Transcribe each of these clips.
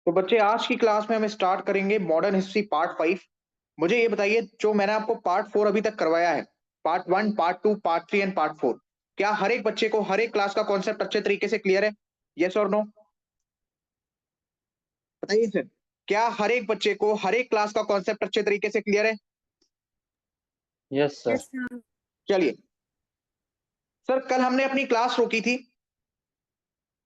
तो बच्चे आज की क्लास में हम स्टार्ट करेंगे मॉडर्न हिस्ट्री पार्ट 5। मुझे ये बताइए, जो मैंने आपको पार्ट 4 अभी तक करवाया है, part 1, part 2, part 3 and part 4, क्या हर एक बच्चे को हर एक क्लास का कॉन्सेप्ट अच्छे तरीके से क्लियर है? यस और नो? बताइए सर, क्या हर एक बच्चे को हर एक क्लास का कॉन्सेप्ट अच्छे तरीके से क्लियर है? Yes sir. Yes sir. चलिए सर, कल हमने अपनी क्लास रोकी थी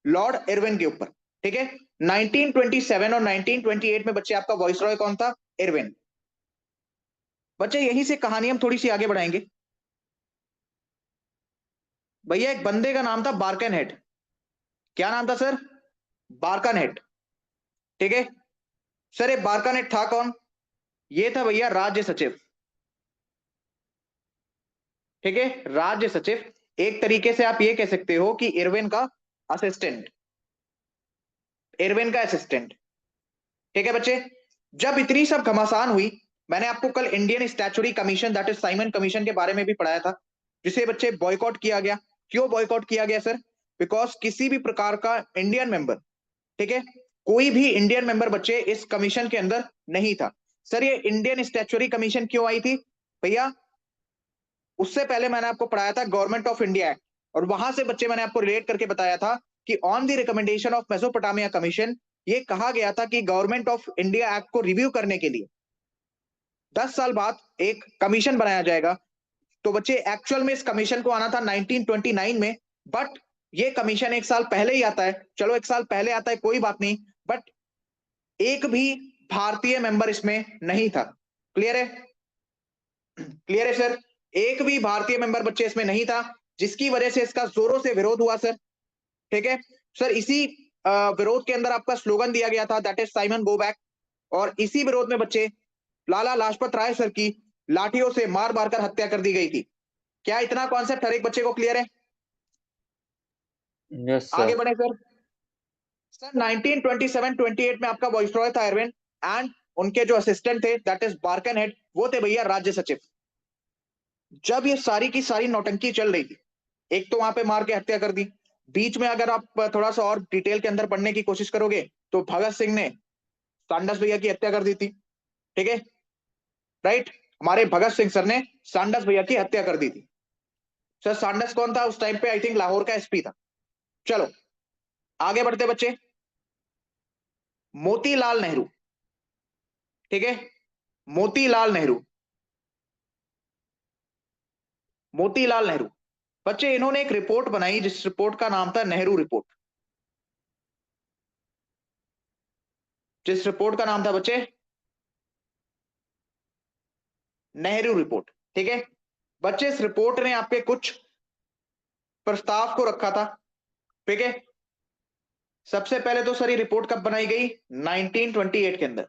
लॉर्ड इरविन के ऊपर, ठीक है। 1927 और 1928 में बच्चे आपका वॉइसरॉय कौन था? इरविन। बच्चे यहीं से कहानी हम थोड़ी सी आगे बढ़ाएंगे। भैया एक बंदे का नाम था बार्कन हेड। क्या नाम था सर? बार्कन हेड, ठीक है। सर ये बार्कन हेड था कौन? ये था भैया राज्य सचिव, ठीक है, राज्य सचिव। एक तरीके से आप ये कह सकते हो कि इरविन का असिस्टेंट, इरविन का असिस्टेंट, ठीक है बच्चे। जब इतनी सब घमासान हुई, मैंने आपको कल Indian statutory commission that is Simon commission के बारे में भी पढ़ाया था, जिसे बच्चे बॉयकॉट किया गया। क्यों बॉयकॉट किया गया सर? बिकॉज किसी भी प्रकार का इंडियन मेंबर, ठीक है, कोई भी इंडियन मेंबर बच्चे इस कमीशन के अंदर नहीं था। सर ये इंडियन स्टैच्यूटरी कमीशन क्यों आई थी भैया? उससे पहले मैंने आपको पढ़ाया था गवर्नमेंट ऑफ इंडिया एक्ट, और वहां से बच्चे मैंने आपको रिलेट करके बताया था कि on the recommendation of Mesopotamia commission ये कहा गया था कि गवर्नमेंट ऑफ इंडिया एक्ट को रिव्यू करने के लिए 10 साल बाद एक कमीशन बनाया जाएगा। तो बच्चे एक्चुअल में इस कमीशन को आना था 1929 में, बट ये कमीशन एक साल पहले ही आता है। चलो एक साल पहले आता है कोई बात नहीं, बट एक भी भारतीय मेंबर इसमें नहीं था। क्लियर है? क्लियर है सर? एक भी भारतीय मेंबर बच्चे इसमें नहीं था, जिसकी वजह से इसका जोरों से विरोध हुआ सर, ठीक है। सर इसी विरोध के अंदर आपका स्लोगन दिया गया था that is Simon go back, और इसी विरोध में बच्चे लाला लाजपत राय सर की लाठियों से मार मार कर हत्या कर दी गई थी। क्या इतना कॉन्सेप्ट हर एक बच्चे को क्लियर है? यस आगे सर। बढ़े सर। सर 1927-28 में आपका वॉइसरॉय था इरविन, एंड उनके जो असिस्टेंट थे दैट इज बार्कन हेड, वो थे भैया राज्य सचिव। जब ये सारी की सारी नौटंकी चल रही थी, एक तो वहां पे मार के हत्या कर दी, बीच में अगर आप थोड़ा सा और डिटेल के अंदर पढ़ने की कोशिश करोगे तो भगत सिंह ने सांडस भैया की हत्या कर दी थी, ठीक है, राइट। हमारे भगत सिंह सर ने सांडस भैया की हत्या कर दी थी। सर सांडस कौन था उस टाइम पे? आई थिंक लाहौर का एसपी था। चलो आगे बढ़ते बच्चे। मोतीलाल नेहरू, ठीक है, मोतीलाल नेहरू, मोतीलाल नेहरू। बच्चे इन्होंने एक रिपोर्ट बनाई जिस रिपोर्ट का नाम था नेहरू रिपोर्ट। जिस रिपोर्ट का नाम था बच्चे नेहरू रिपोर्ट, ठीक है। बच्चे इस रिपोर्ट ने आपके कुछ प्रस्ताव को रखा था, ठीक है। सबसे पहले तो सर ये रिपोर्ट कब बनाई गई? 1928 के अंदर,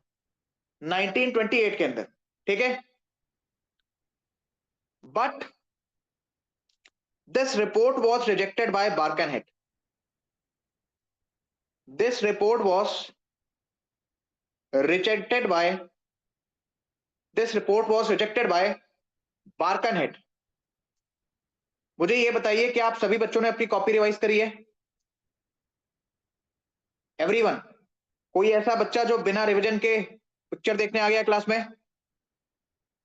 1928 के अंदर, ठीक है। But this report was rejected by Birkenhead. This report was rejected by this report was rejected by Birkenhead. मुझे ये बताइए कि आप सभी बच्चों ने अपनी कॉपी रिवाइज करी है? एवरीवन? कोई ऐसा बच्चा जो बिना रिवीजन के पिक्चर देखने आ गया क्लास में?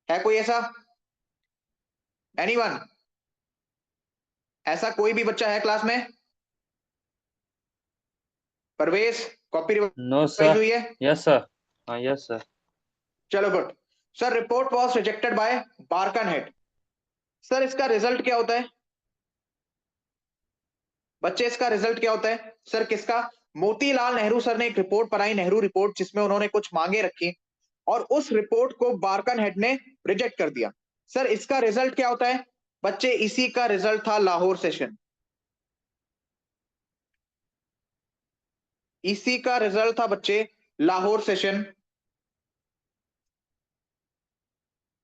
है कोई ऐसा? एनीवन? ऐसा कोई भी बच्चा है क्लास में? Parvesh, copy no revise sir. हुई है? Yes sir. हाँ यस सर। चलो good. Sir report was rejected by Birkenhead. Sir इसका रिजल्ट क्या होता है बच्चे? इसका रिजल्ट क्या होता है सर? किसका? मोतीलाल नेहरू सर ने एक रिपोर्ट बनाई, नेहरू रिपोर्ट, जिसमें उन्होंने कुछ मांगे रखी, और उस रिपोर्ट को बार्कन हेड ने रिजेक्ट कर दिया। सर इसका रिजल्ट क्या होता है बच्चे? इसी का रिजल्ट था लाहौर सेशन। इसी का रिजल्ट था बच्चे लाहौर सेशन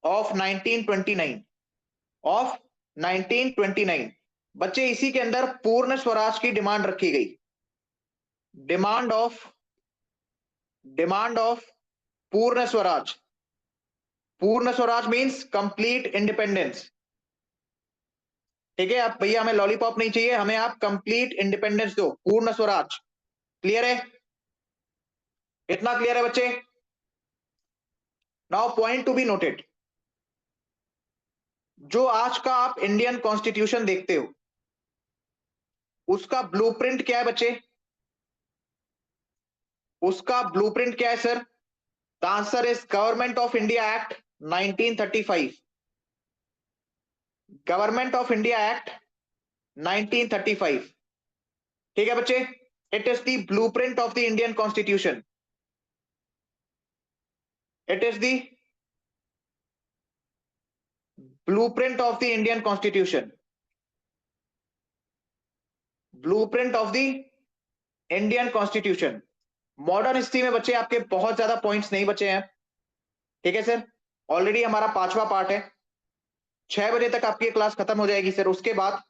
ऑफ 1929, ऑफ 1929। बच्चे इसी के अंदर पूर्ण स्वराज की डिमांड रखी गई। डिमांड ऑफ डिमांड ऑफ पूर्ण स्वराज। पूर्ण स्वराज मींस कंप्लीट इंडिपेंडेंस, ठीक है। आप भैया हमें लॉलीपॉप नहीं चाहिए, हमें आप कंप्लीट इंडिपेंडेंस दो, पूर्ण स्वराज। क्लियर है? इतना क्लियर है बच्चे? Now point to be noted, जो आज का आप इंडियन कॉन्स्टिट्यूशन देखते हो उसका ब्लूप्रिंट क्या है बच्चे? उसका ब्लूप्रिंट क्या है sir? The answer is government of India act 1935। Government of India act 1935। ठीक है बच्चे, it is the blueprint of the Indian constitution. It is the blueprint of the Indian constitution. Blueprint of the Indian constitution. Modern history में बच्चे आपके बहुत ज्यादा points नहीं बचे हैं। ठीक है सर, ऑलरेडी हमारा 5वां पार्ट है। 6 बजे तक आपकी क्लास खत्म हो जाएगी सर। उसके बाद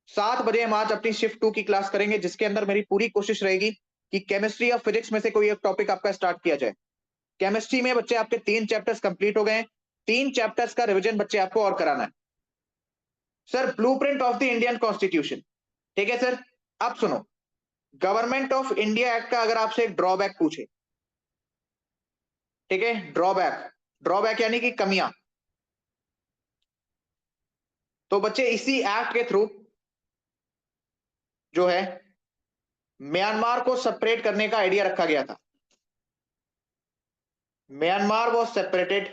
7 बजे हम आज अपनी शिफ्ट 2 की क्लास करेंगे, जिसके अंदर मेरी पूरी कोशिश रहेगी कि केमिस्ट्री और फिजिक्स में से कोई एक टॉपिक आपका स्टार्ट किया जाए। केमिस्ट्री में बच्चे आपके 3 चैप्टर्स कंप्लीट हो गए हैं। 3 चैप्टर्स का रिवीजन बच्चे आपको और कराना है sir. Blueprint of the Indian constitution. ठीक है सर, अब सुनो, गवर्नमेंट ऑफ इंडिया एक्ट का अगर आपसे एक ड्रॉबैक पूछे, ठीक है, ड्रॉबैक, ड्रॉबैक यानी कि कमियां, तो बच्चे इसी एक्ट के थ्रू जो है म्यांमार को सेपरेट करने का आइडिया रखा गया था। Myanmar was separated,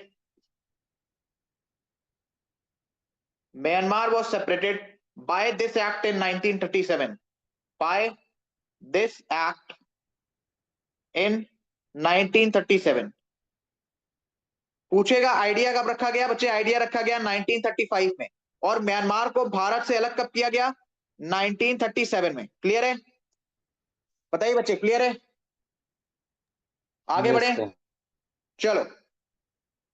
Myanmar was separated by this act in 1937, by this act in 1937। पूछेगा आइडिया कब रखा गया बच्चे? आइडिया रखा गया 1935 में, और म्यांमार को भारत से अलग कब किया गया? 1937 में। क्लियर है? बताइए बच्चे, क्लियर है? आगे बढ़े, Yes, sir. चलो।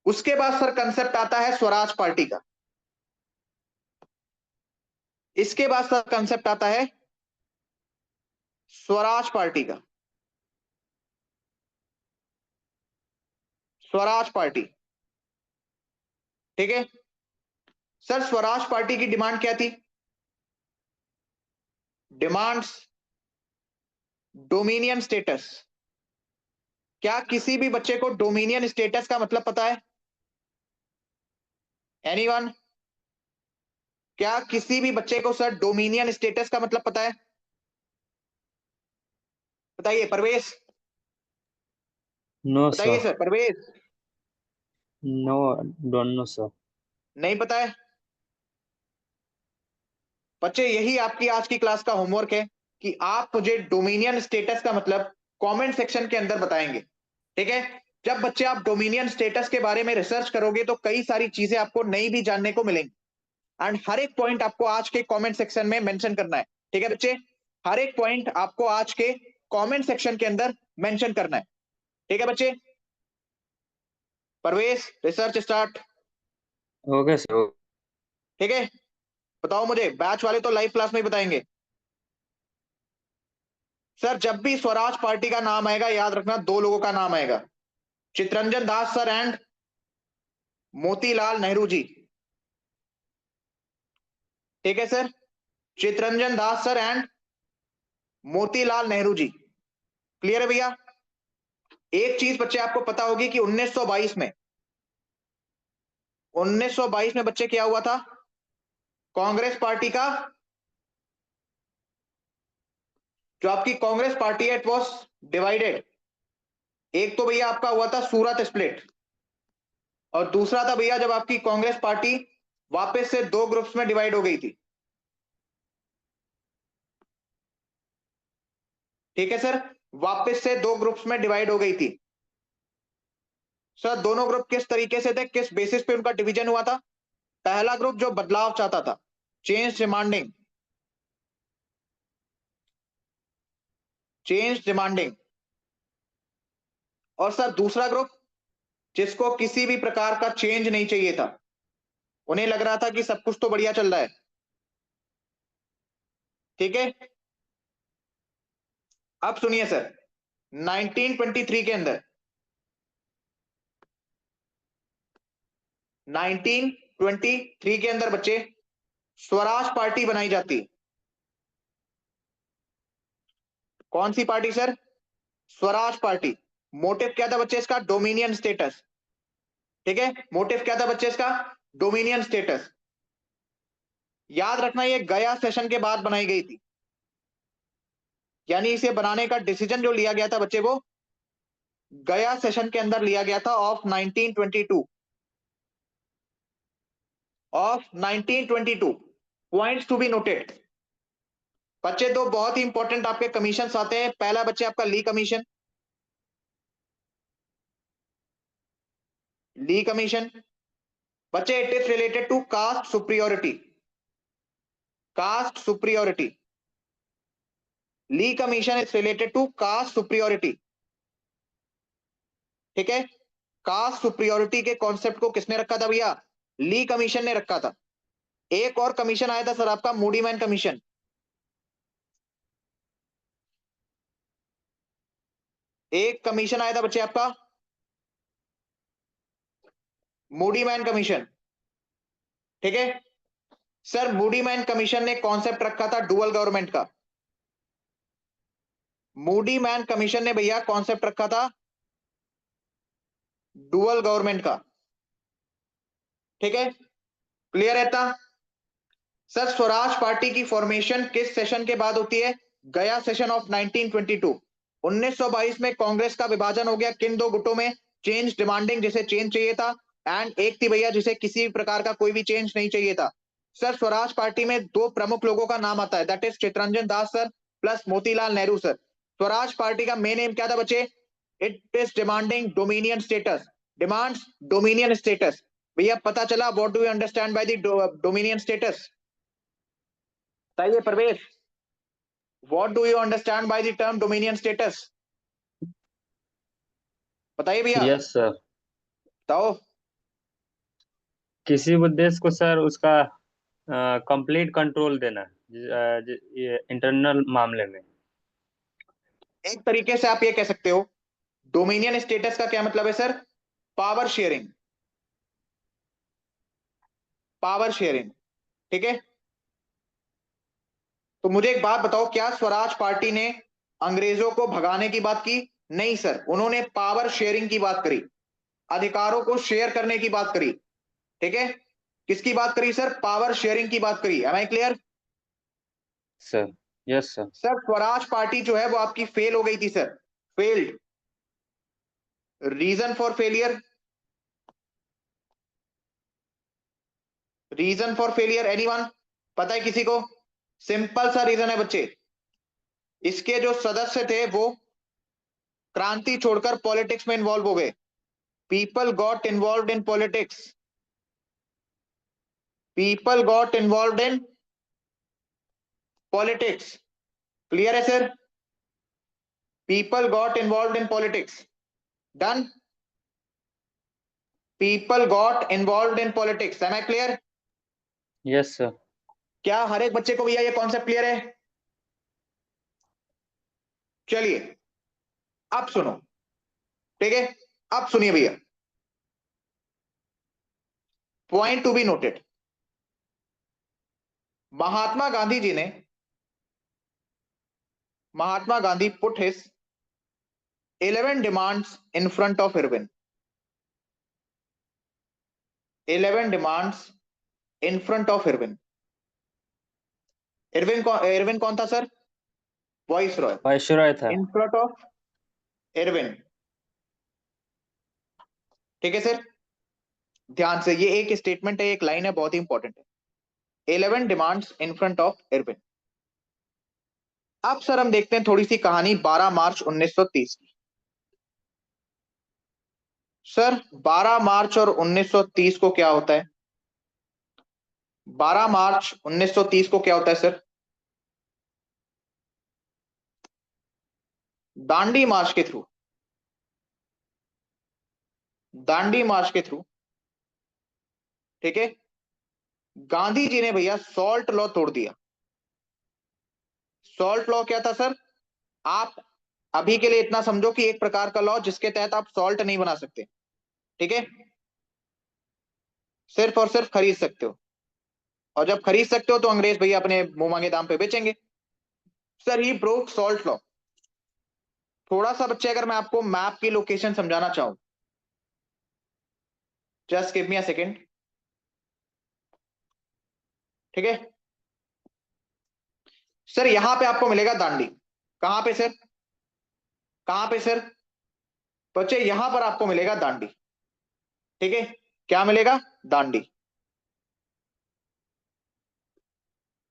उसके बाद सर कंसेप्ट आता है स्वराज पार्टी का। इसके बाद सर कंसेप्ट आता है स्वराज पार्टी का। स्वराज पार्टी, ठीक है सर। स्वराज पार्टी की डिमांड क्या थी? Demands dominion status. क्या किसी भी बच्चे को डोमिनियन स्टेटस का मतलब पता है? एनीवन? क्या किसी भी बच्चे को सर डोमिनियन स्टेटस का मतलब पता है? बताइए परवेश, No, बताइए sir. Sir Parvesh. No, don't know, sir. नहीं पता है बच्चे? यही आपकी आज की क्लास का होमवर्क है कि आप मुझे डोमिनियन स्टेटस का मतलब कमेंट सेक्शन के अंदर बताएंगे। ठीक है, जब बच्चे आप डोमिनियन स्टेटस के बारे में रिसर्च करोगे तो कई सारी चीजें आपको नई भी जानने को मिलेंगी, एंड हर एक पॉइंट आपको आज के कमेंट सेक्शन में मेंशन करना है। ठीक है बच्चे, हर एक पॉइंट आपको आज के कमेंट सेक्शन के अंदर मेंशन करना है। ठीक है बच्चे, परवेश रिसर्च स्टार्ट। Okay, sir. ठीक है, बताओ मुझे, बैच वाले तो लाइव क्लास में ही बताएंगे सर। जब भी स्वराज पार्टी का नाम आएगा याद रखना 2 लोगों का नाम आएगा, चितरंजन दास सर एंड मोतीलाल नेहरू जी। ठीक है sir, Chittaranjan Das sir and Motilal Nehru ji. Clear है भैया? एक चीज बच्चे आपको पता होगी कि 1922 में, 1922 में बच्चे क्या हुआ था? कांग्रेस पार्टी का, जो आपकी कांग्रेस पार्टी है, इट वाज डिवाइडेड। एक तो भैया आपका हुआ था सूरत स्प्लिट, और दूसरा था भैया जब आपकी कांग्रेस पार्टी वापस से 2 ग्रुप्स में डिवाइड हो गई थी। ठीक है सर, वापस से 2 ग्रुप्स में डिवाइड हो गई थी। सर दोनों ग्रुप किस तरीके से थे, किस बेसिस पे उनका डिवीजन हुआ था? पहला ग्रुप जो बदलाव चाहता था, चेंज डिमांडिंग, चेंज डिमांडिंग। और सर दूसरा ग्रुप जिसको किसी भी प्रकार का चेंज नहीं चाहिए था, उन्हें लग रहा था कि सब कुछ तो बढ़िया चल रहा है। ठीक है, अब सुनिए सर, 1923 के अंदर, 1923 के अंदर बच्चे स्वराज पार्टी बनाई जाती। कौन सी party sir? Swaraj party. Motive क्या था बच्चे इसका? Dominion status. ठीक है, मोटिव क्या था बच्चे इसका? Dominion status. याद रखना ये गया सेशन के बाद बनाई गई थी, यानी इसे बनाने का डिसीजन जो लिया गया था बच्चे वो गया सेशन के अंदर लिया गया था of 1922 of 1922। Points to be noted बच्चे। दो बहुत ही इंपॉर्टेंट आपके कमीशन आते हैं। पहला बच्चे आपका ली कमीशन। ली कमीशन बच्चे it is related to caste superiority. Caste superiority. Lee commission is related to caste superiority. ठीक है, कास्ट सुप्रियोरिटी के कॉन्सेप्ट को किसने रखा था भैया? ली कमीशन ने रखा था। एक और कमीशन आया था सर आपका, मूडी मैन कमीशन। एक कमीशन आया था बच्चे आपका मूडी मैन कमीशन। ठीक है सर, मूडी मैन कमीशन ने कॉन्सेप्ट रखा था डुअल गवर्नमेंट का। मूडी मैन कमीशन ने भैया कॉन्सेप्ट रखा था डुअल गवर्नमेंट का। ठीक है, क्लियर है इतना? सर स्वराज पार्टी की फॉर्मेशन किस सेशन के बाद होती है? गया सेशन ऑफ 1922। 1922 में कांग्रेस का विभाजन हो गया किन दो गुटों में? चेंज डिमांडिंग, जिसे चेंज चाहिए था, एंड एक थी भैया जिसे किसी प्रकार का कोई भी चेंज नहीं चाहिए था। सर स्वराज पार्टी में दो प्रमुख लोगों का नाम आता है, that is Chittaranjan Das sir plus Motilal Nehru sir. Swaraj party का मेन एम क्या था बच्चे? It is demanding dominion status. Demands dominion status. भैया पता चला what do you understand by the dominion status? बताइए Parvesh, what do you understand by the term dominion status? बताइए भैया, यस सर। बताओ। किसी भी देश को सर उसका कंप्लीट कंट्रोल देना, ये इंटरनल मामले में। एक तरीके से आप ये कह सकते हो, डोमिनियन स्टेटस का क्या मतलब है sir? Power sharing. Power sharing. ठीक है, तो मुझे एक बात बताओ, क्या स्वराज पार्टी ने अंग्रेजों को भगाने की बात की? नहीं सर, उन्होंने पावर शेयरिंग की बात करी, अधिकारों को शेयर करने की बात करी। ठीक है, किसकी बात करी सर? पावर शेयरिंग की बात करी। Am I clear? Sir yes sir. Sir Swaraj party जो है वो आपकी फेल हो गई थी sir, failed. Reason for failure? Reason for failure anyone? पता है किसी को? सिंपल सा रीजन है बच्चे, इसके जो सदस्य थे वो क्रांति छोड़कर पॉलिटिक्स में इन्वॉल्व हो गए। People got involve in politics. People got involve in politics. Clear है sir? People got involve in politics. Done? People got involve in politics. Am I clear? Yes sir. क्या हर एक बच्चे को भैया ये कॉन्सेप्ट क्लियर है? चलिए अब सुनो। ठीक है, अब सुनिए भैया, point to be noted. Mahatma Gandhi ji ने, Mahatma Gandhi put his 11 demands in front of Irwin. 11 demands in front of Irwin. Irwin कौन था सर? Viceroy. वायसराय था। In front of Irwin. ठीक है सर, ध्यान से, ये एक स्टेटमेंट है, एक लाइन है, बहुत ही इंपॉर्टेंट है। 11 demands in front of Irwin. अब सर हम देखते हैं थोड़ी सी कहानी 12 मार्च 1930 की। सर 12 मार्च और 1930 को क्या होता है? 12 मार्च 1930 को क्या होता है सर? दांडी मार्च के थ्रू, दांडी मार्च के थ्रू, ठीक है, गांधी जी ने भैया सॉल्ट लॉ तोड़ दिया। सॉल्ट लॉ क्या था सर? आप अभी के लिए इतना समझो कि एक प्रकार का लॉ जिसके तहत आप सॉल्ट नहीं बना सकते। ठीक है, सिर्फ और सिर्फ खरीद सकते हो, और जब खरीद सकते हो तो अंग्रेज भैया अपने मुंह मांगे दाम पे बेचेंगे। Sir he broke salt law. थोड़ा सा बच्चे अगर मैं आपको मैप की लोकेशन समझाना चाहूं, just give me a second, ठीक है सर। यहां पे आपको मिलेगा दांडी। कहां पे सर? कहां पे सर? बच्चे यहां पर आपको मिलेगा दांडी, ठीक है। क्या मिलेगा? दांडी।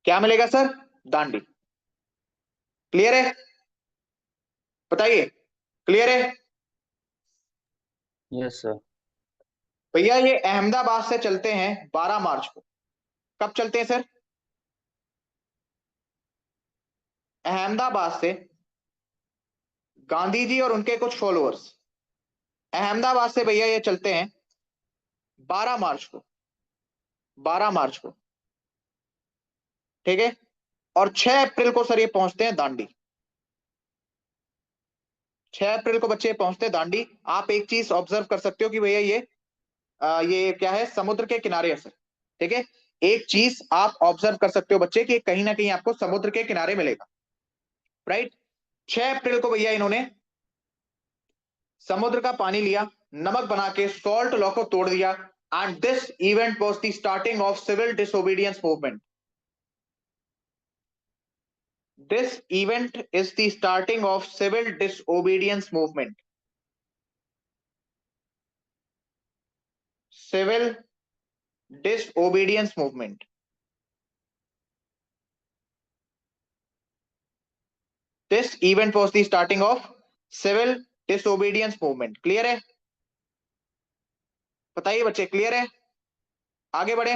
क्या मिलेगा सर? दांडी। क्लियर है? बताइए, क्लियर है? Yes sir. भैया ये अहमदाबाद से चलते हैं 12 मार्च को। कब चलते हैं सर? अहमदाबाद से गांधी जी और उनके कुछ फॉलोअर्स अहमदाबाद से भैया ये चलते हैं 12 मार्च को। 12 मार्च को, ठीक है। और 6 अप्रैल को सर ये पहुंचते हैं दांडी। 6 अप्रैल को बच्चे पहुंचते हैं दांडी। आप एक चीज ऑब्जर्व कर सकते हो कि भैया ये क्या है, समुद्र के किनारे है सर, ठीक है। एक चीज आप ऑब्जर्व कर सकते हो बच्चे कि कहीं ना कहीं आपको समुद्र के किनारे मिलेगा, राइट। 6 अप्रैल को भैया इन्होंने समुद्र का पानी लिया, नमक बना के सॉल्ट लॉ को तोड़ दिया, and this event was the starting of civil disobedience movement. This event is the starting of civil disobedience movement. Civil disobedience movement. This event was the starting of civil disobedience movement. Clear है? बताइए बच्चे, clear है? आगे बढ़े।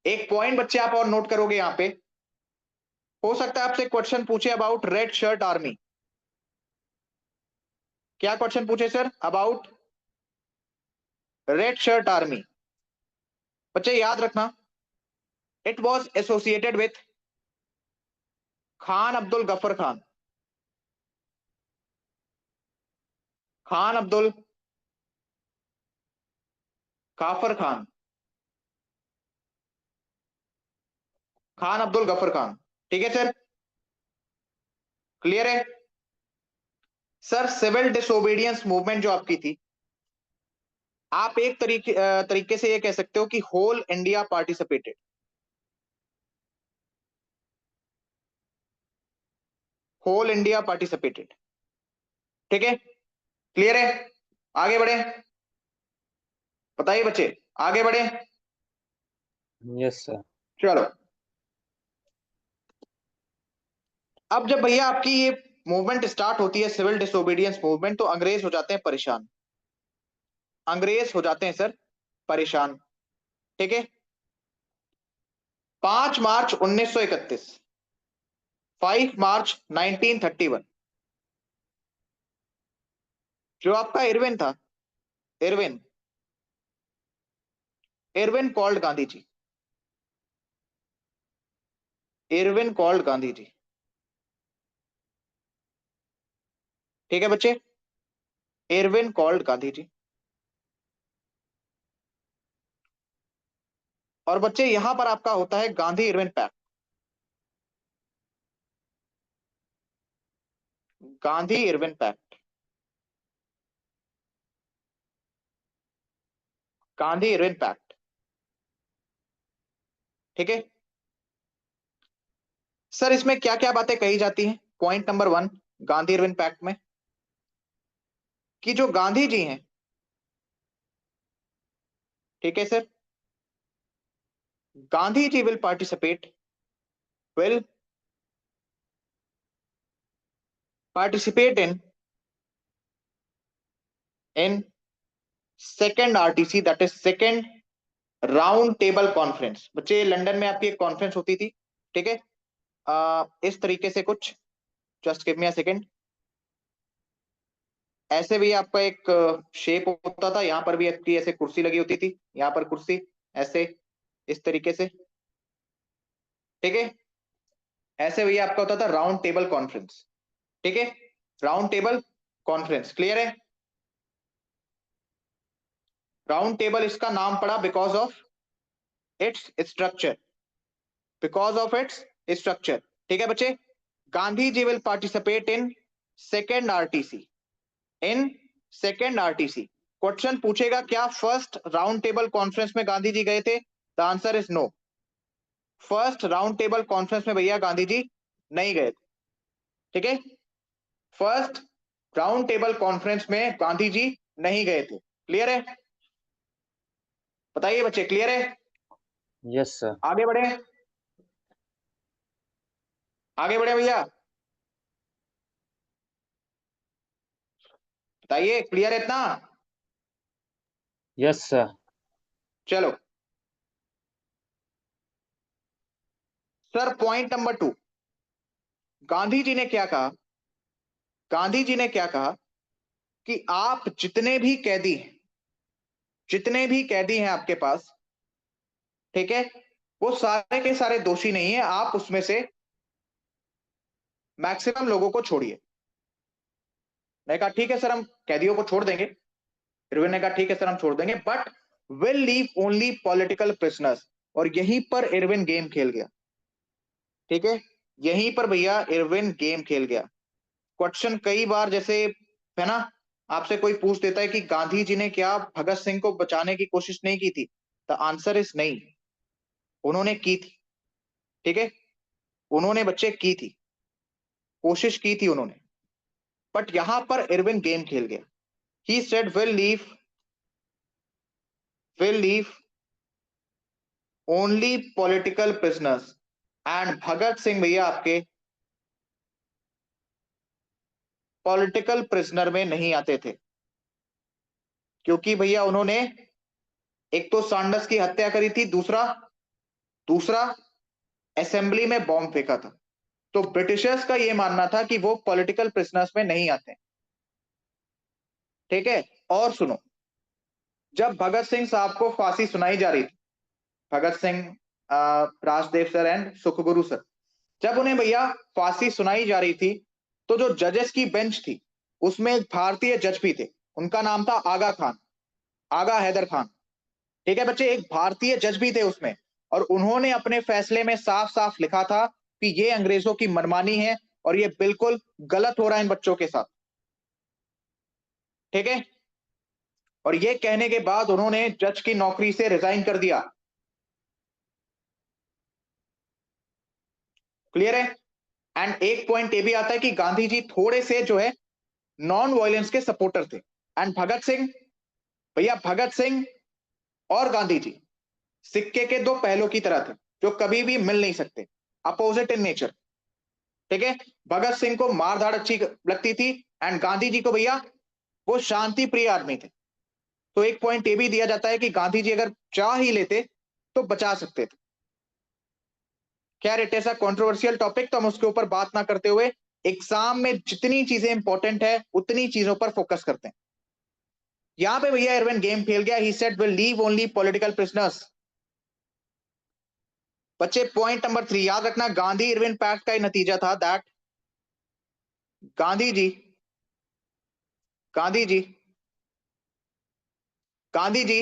एक point बच्चे आप और नोट करोगे यहां पे, हो सकता है आपसे क्वेश्चन पूछे अबाउट रेड शर्ट आर्मी। क्या क्वेश्चन पूछे sir? About red shirt army. बच्चे याद रखना, it was associated with Khan Abdul Ghaffar Khan. Khan Abdul Ghaffar Khan. Khan Abdul Ghaffar Khan, ठीक है सर। क्लियर है? सर सिविल डिसोबीडियंस मूवमेंट जो आपकी थी, आप एक तरीके से ये कह सकते हो कि whole India participated. Whole India participated, ठीक है। क्लियर है? आगे बढ़े। बताइए बच्चे, आगे बढ़े। Yes sir. चलो, अब जब भैया आपकी ये मूवमेंट स्टार्ट होती है, सिविल डिसोबीडियंस मूवमेंट, तो अंग्रेज हो जाते हैं परेशान। अंग्रेज हो जाते हैं सर परेशान, ठीक है। 5 मार्च 1931, 5 मार्च 1931, जो आपका इरविन था, Irwin, Irwin called Gandhi ji. Irwin called Gandhi ji, ठीक है बच्चे। Irwin called Gandhi ji. और बच्चे यहां पर आपका होता है Gandhi Irwin pact. Gandhi Irwin pact, Gandhi Irwin pact, ठीक है। सर इसमें क्या क्या बातें कही जाती हैं? Point number 1 Gandhi Irwin pact में, कि जो गांधी जी हैं, ठीक है sir, Gandhi ji will participate in second RTC, that is second round table conference. बच्चे लंदन में आपकी एक कॉन्फ्रेंस होती थी, ठीक है। इस तरीके से कुछ, just give me a second. ऐसे भी आपका एक शेप होता था, यहाँ पर भी आपकी ऐसे कुर्सी लगी होती थी, यहाँ पर कुर्सी ऐसे, इस तरीके से, ठीक है। ऐसे भी आपका होता था राउंड टेबल कॉन्फ्रेंस, ठीक है। राउंड टेबल कॉन्फ्रेंस, क्लियर है? राउंड टेबल इसका नाम पड़ा because of its structure, because of its structure, ठीक है बच्चे। Gandhi ji will participate in second RTC, in second RTC. Question पूछेगा क्या फर्स्ट राउंड टेबल कॉन्फ्रेंस में गांधी जी गए थे? The answer is no. First round table conference में भैया गांधी जी नहीं गए थे। ठीक है, फर्स्ट राउंड टेबल कॉन्फ्रेंस में गांधी जी नहीं गए थे। क्लियर है? बताइए बच्चे, क्लियर है? Yes sir. आगे बढ़े, आगे बढ़े भैया, बताइए क्लियर है इतना? Yes sir. चलो sir, point number 2, Gandhi ji ने क्या कहा? गांधी जी ने क्या कहा कि आप जितने भी कैदी हैं, जितने भी कैदी हैं आपके पास, ठीक है, वो सारे के सारे दोषी नहीं है, आप उसमें से मैक्सिमम लोगों को छोड़िए। मैंने कहा ठीक है सर, हम कैदियों को छोड़ देंगे। इरविन ने कहा ठीक है सर, हम छोड़ देंगे, but will leave only political prisoners. और यहीं पर इरविन गेम खेल गया। ठीक है, यहीं पर भैया इरविन गेम खेल गया। क्वेश्चन कई बार जैसे है ना, आपसे कोई पूछ देता है कि गांधी जी ने क्या भगत सिंह को बचाने की कोशिश नहीं की थी? द आंसर इज नहीं, उन्होंने की थी। ठीक है, उन्होंने बच्चे की थी, कोशिश की थी उन्होंने, बट यहां पर इरविन गेम खेल गया। He said will leave only political prisoners. And Bhagat Singh भैया आपके पॉलिटिकल प्रिजनर में नहीं आते थे, क्योंकि भैया उन्होंने एक तो सांडर्स की हत्या करी थी, दूसरा दूसरा असेंबली में बॉम्ब फेंका था। तो ब्रिटिशर्स का यह मानना था कि वो पॉलिटिकल प्रिजनर्स में नहीं आते। ठीक है, और सुनो, जब भगत सिंह साहब को फांसी सुनाई जा रही थी, Bhagat Singh, Rajdev sir and Sukhguru sir, जब उन्हें भैया फांसी सुनाई जा रही थी, तो जो जजेस की बेंच थी उसमें एक भारतीय जज भी थे, उनका नाम था आगा खान, आगा हैदर खान। ठीक है बच्चे, एक भारतीय जज भी थे उसमें, और उन्होंने अपने फैसले में साफ साफ लिखा था कि ये अंग्रेजों की मनमानी है और ये बिल्कुल गलत हो रहा है इन बच्चों के साथ। ठीक है, और ये कहने के बाद उन्होंने जज की नौकरी से रिजाइन कर दिया। क्लियर है? एंड एक पॉइंट ये भी आता है कि गांधी जी थोड़े से जो है नॉन वायलेंस के सपोर्टर थे। एंड भगत सिंह, भैया भगत सिंह और गांधी जी सिक्के के दो पहलू की तरह थे, जो कभी भी मिल नहीं सकते, अपोजिट इन नेचर। ठीक है, भगत सिंह को मारधाड़ अच्छी लगती थी, एंड गांधी जी को भैया वो शांति प्रिय आदमी थे। तो एक पॉइंट ये भी दिया जाता है कि गांधी जी अगर चाह ही लेते तो बचा सकते थे। खैर, it is a controversial topic, तो हम उसके ऊपर बात ना करते हुए एग्जाम में जितनी चीजें इंपॉर्टेंट है उतनी चीजों पर फोकस करते हैं। यहां पे भैया इरविन गेम खेल गया। He said will leave only political prisoners. बच्चे पॉइंट नंबर 3 याद रखना, गांधी इरविन पैक्ट का नतीजा था that Gandhi ji Gandhi ji Gandhi ji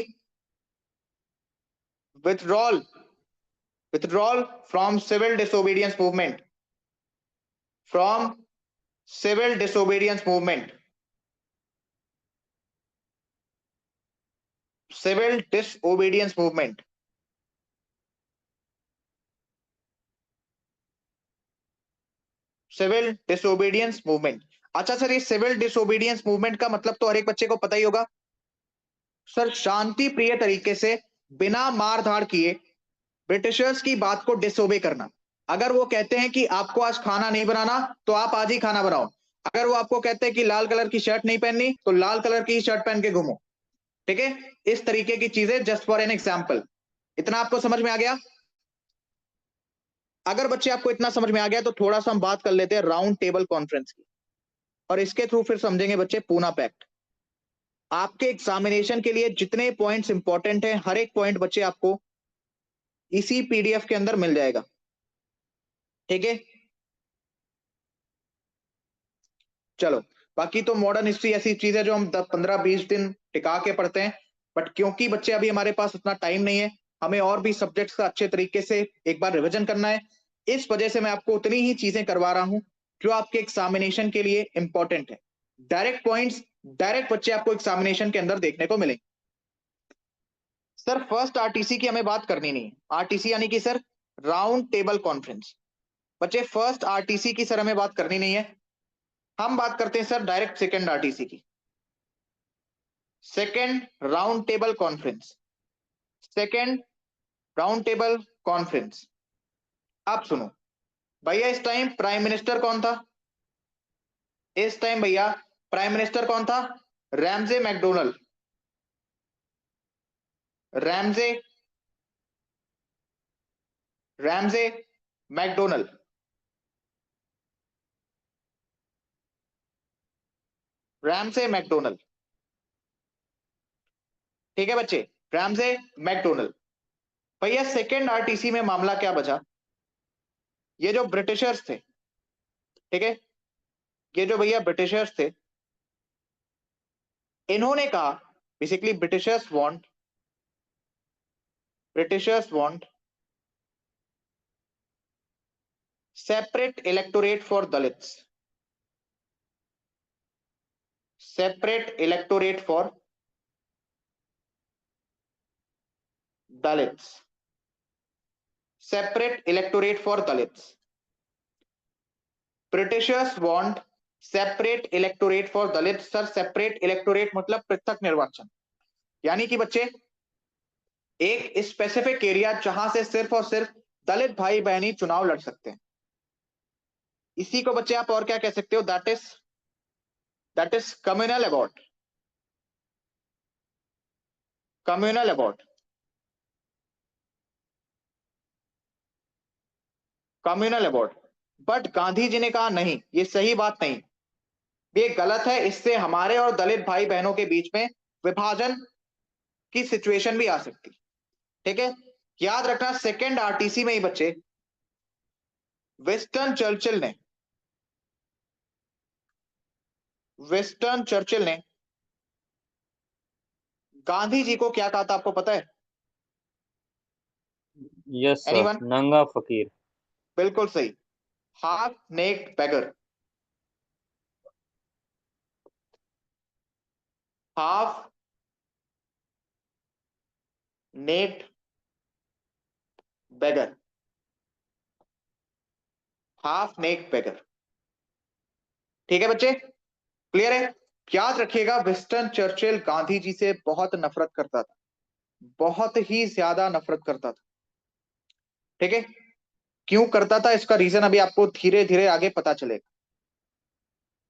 withdrawal withdrawal from civil disobedience movement, from civil disobedience movement, civil disobedience movement, civil disobedience movement. अच्छा सर, ये सिविल डिसोबीडियंस मूवमेंट का मतलब तो हर एक बच्चे को पता ही होगा सर, शांति प्रिय तरीके से बिना मार धाड़ किए ब्रिटिशर्स की बात को डिसोबे करना। अगर वो कहते हैं कि आपको आज खाना नहीं बनाना तो आप आज ही खाना बनाओ। अगर वो आपको कहते हैं कि लाल कलर की शर्ट नहीं पहननी तो लाल कलर की शर्ट पहन के घूमो। ठीक है, इस तरीके की चीजें, जस्ट फॉर एन एग्जाम्पल। इतना आपको समझ में आ गया? अगर बच्चे आपको इतना समझ में आ गया तो थोड़ा सा हम बात कर लेते हैं राउंड टेबल कॉन्फ्रेंस की, और इसके थ्रू फिर समझेंगे बच्चे पूना पैक्ट। आपके एग्जामिनेशन के लिए जितने पॉइंट्स इंपॉर्टेंट हैं, हर एक पॉइंट बच्चे आपको इसी पीडीएफ के अंदर मिल जाएगा। ठीक है, चलो, बाकी तो मॉडर्न हिस्ट्री ऐसी चीज है जो हम 15-20 दिन टिका के पढ़ते हैं, बट क्योंकि बच्चे अभी हमारे पास उतना टाइम नहीं है, हमें और भी सब्जेक्ट्स का अच्छे तरीके से एक बार रिवीजन करना है, इस वजह से मैं आपको उतनी ही चीजें करवा रहा हूं जो आपके एग्जामिनेशन के लिए इंपॉर्टेंट है। डायरेक्ट पॉइंट्स, डायरेक्ट बच्चे आपको एग्जामिनेशन के अंदर देखने को मिलेंगे। सर फर्स्ट आरटीसी की हमें बात करनी नहीं है। आरटीसी यानी कि सर राउंड टेबल कॉन्फ्रेंस। बच्चे फर्स्ट आरटीसी की सर हमें बात करनी नहीं है, हम बात करते हैं सर डायरेक्ट सेकंड आरटीसी की। Second round table conference, second round table conference. आप सुनो भैया, इस टाइम प्राइम मिनिस्टर कौन था? इस टाइम भैया प्राइम मिनिस्टर कौन था? Ramsay McDonald. Ramsay Ramsay McDonald. Ramsay McDonald, ठीक है बच्चे, रैमजे मैकडोनल्ड। भैया सेकंड आरटीसी में मामला क्या बचा? ये जो ब्रिटिशर्स थे, ठीक है, ये जो भैया ब्रिटिशर्स थे, इन्होंने कहा basically Britishers want separate electorate for Dalits, separate electorate for Dalits, separate electorate for Dalits. Britishers want separate electorate for Dalit. Sir separate electorate मतलब पृथक निर्वाचन, यानी कि बच्चे एक स्पेसिफिक एरिया जहां से सिर्फ और सिर्फ दलित भाई बहन ही चुनाव लड़ सकते हैं। इसी को बच्चे आप और क्या कह सकते हो? That is communal about, communal about, communal about. But Gandhi ji ने कहा नहीं, ये सही बात नहीं, ये गलत है, इससे हमारे और दलित भाई बहनों के बीच में विभाजन की सिचुएशन भी आ सकती। ठीक है, याद रखना सेकेंड आरटीसी में ही बच्चे विंस्टन चर्चिल ने गांधी जी को क्या कहा था, आपको पता है? Yes sir, anyone? नंगा फकीर। बिल्कुल सही, हाफ नेक्ड बेगर, हाफ नेक्ड बेगर, हाफ नेक्ड बेगर। ठीक है बच्चे, क्लियर है? याद रखिएगा विंस्टन चर्चिल गांधी जी से बहुत नफरत करता था, बहुत ही ज्यादा नफरत करता था। ठीक है, क्यों करता था इसका रीजन अभी आपको धीरे धीरे आगे पता चलेगा।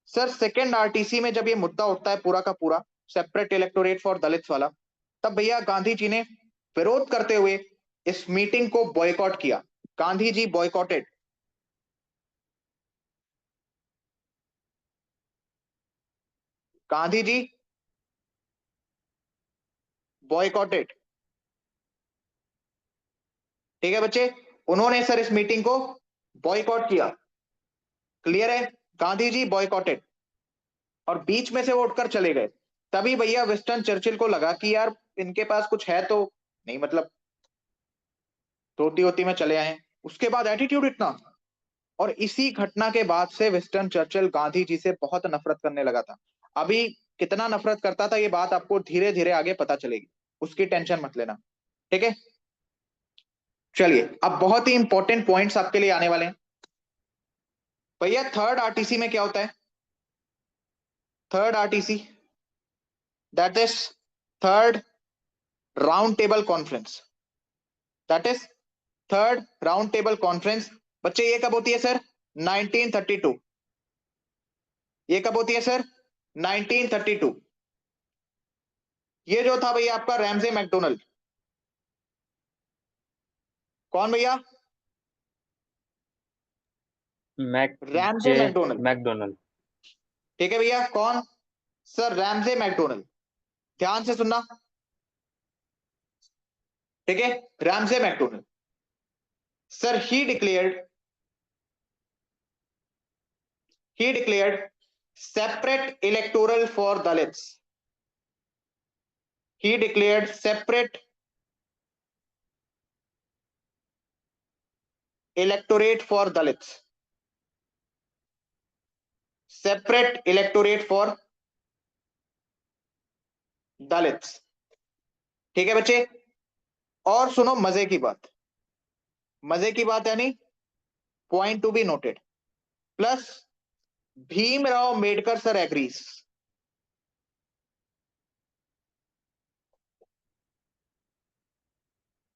सर सेकेंड आरटीसी में जब ये मुद्दा उठता है पूरा का पूरा, सेपरेट इलेक्टोरेट फॉर दलित्स वाला, तब भैया गांधी जी ने विरोध करते हुए इस मीटिंग को बॉयकॉट किया। Gandhi ji boycotted, Gandhi ji boycotted. ठीक है बच्चे, उन्होंने सर इस मीटिंग को बॉयकॉट किया। क्लियर है? गांधी जी बॉयकॉटेड और बीच में से वो उठकर चले गए। तभी भैया विंस्टन चर्चिल को लगा कि यार इनके पास कुछ है तो नहीं, मतलब धोती होती में चले आए। उसके बाद एटीट्यूड इतना, और इसी घटना के बाद से विंस्टन चर्चिल गांधी जी से बहुत नफरत करने लगा था। अभी कितना नफरत करता था ये बात आपको धीरे धीरे आगे पता चलेगी, उसकी टेंशन मत लेना। ठीक है, चलिए अब बहुत ही इंपॉर्टेंट पॉइंट्स आपके लिए आने वाले हैं। भैया थर्ड आरटीसी में क्या होता है? Third RTC that is third round table conference, that is third round table conference. बच्चे ये कब होती है सर? 1932। ये कब होती है सर? 1932। ये जो था भैया आपका रैमजे मैकडोनल्ड, कौन भैया? मैक रैमजे जे मैकडोनल्ड। मैकडोनल्ड। ठीक है भैया, कौन? Sir Ramsay McDonald. ध्यान से सुनना, ठीक है, Ramsay McDonald. Sir he declared separate electoral for Dalits. He declared separate electorate for Dalits. Separate electorate for Dalits. ठीक है बच्चे, और सुनो मजे की बात, मजे की बात यानी point to be noted, plus Bhimrao Ambedkar sir agrees.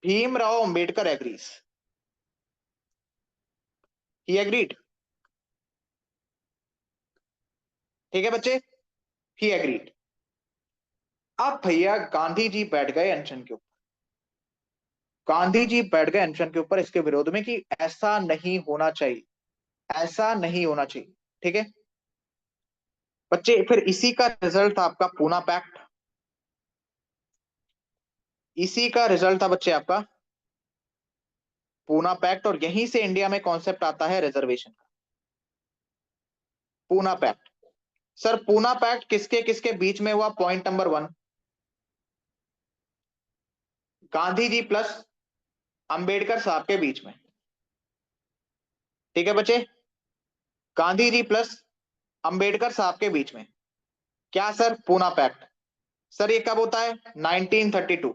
Bhimrao Ambedkar agrees, he agreed. ठीक है बच्चे, ही एग्रीड। अब भैया गांधी जी बैठ गए अनशन के ऊपर, गांधी जी बैठ गए अनशन के ऊपर इसके विरोध में कि ऐसा नहीं होना चाहिए, ऐसा नहीं होना चाहिए। ठीक है बच्चे, फिर इसी का रिजल्ट था आपका पूना पैक्ट, इसी का रिजल्ट था बच्चे आपका पूना पैक्ट, और यहीं से इंडिया में कॉन्सेप्ट आता है रिजर्वेशन का। Poona pact, sir Poona pact किसके किसके बीच में हुआ? Point number 1, Gandhi ji plus Ambedkar साहब के बीच में। ठीक है बच्चे, गांधी जी प्लस अंबेडकर साहब के बीच में। क्या सर? पूना पैक्ट। सर ये कब होता है? 1932,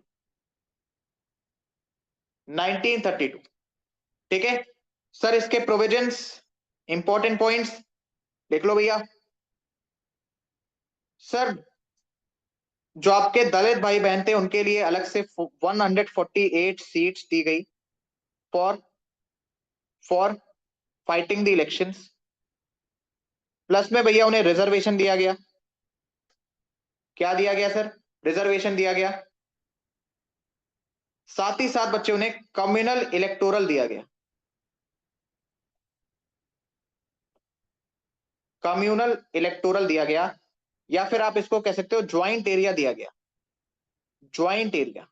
1932। ठीक है सर, इसके प्रोविजंस, इंपॉर्टेंट पॉइंट्स देख लो भैया। सर जो आपके दलित भाई बहन थे उनके लिए अलग से 148 सीट्स दी गई for for fighting the elections, plus में भैया उन्हें रिजर्वेशन दिया गया। क्या दिया गया सर? रिजर्वेशन दिया गया। साथ ही साथ बच्चे उन्हें कम्युनल इलेक्टोरल दिया गया, कम्युनल इलेक्टोरल दिया गया, या फिर आप इसको कह सकते हो ज्वाइंट एरिया दिया गया, ज्वाइंट एरिया।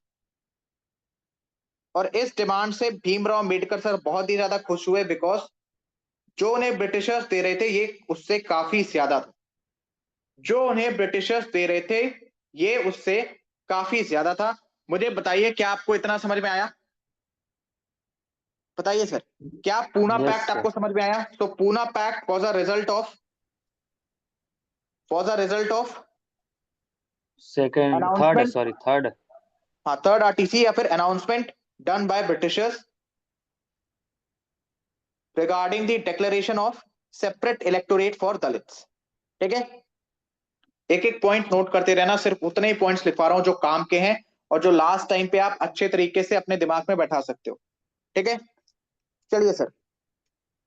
और इस डिमांड से भीमराव अंबेडकर सर बहुत ही ज्यादा खुश हुए, बिकॉज जो उन्हें ब्रिटिशर्स दे रहे थे ये उससे काफी ज्यादा था, जो उन्हें ब्रिटिशर्स दे रहे थे ये उससे काफी ज्यादा था। मुझे बताइए क्या आपको इतना समझ में आया? बताइए सर, क्या पूना यस पैक्ट सर। आपको समझ में आया? तो Poona pact was a result of, was a result of second, third, announcement, sorry third. हाँ थर्ड आरटीसी, या फिर announcement done by Britishers regarding the declaration of separate electorate for Dalits. ठीक है, एक एक पॉइंट नोट करते रहना, सिर्फ उतने ही पॉइंट्स लिखवा रहा हूं जो काम के हैं और जो लास्ट टाइम पे आप अच्छे तरीके से अपने दिमाग में बैठा सकते हो। ठीक है, चलिए सर,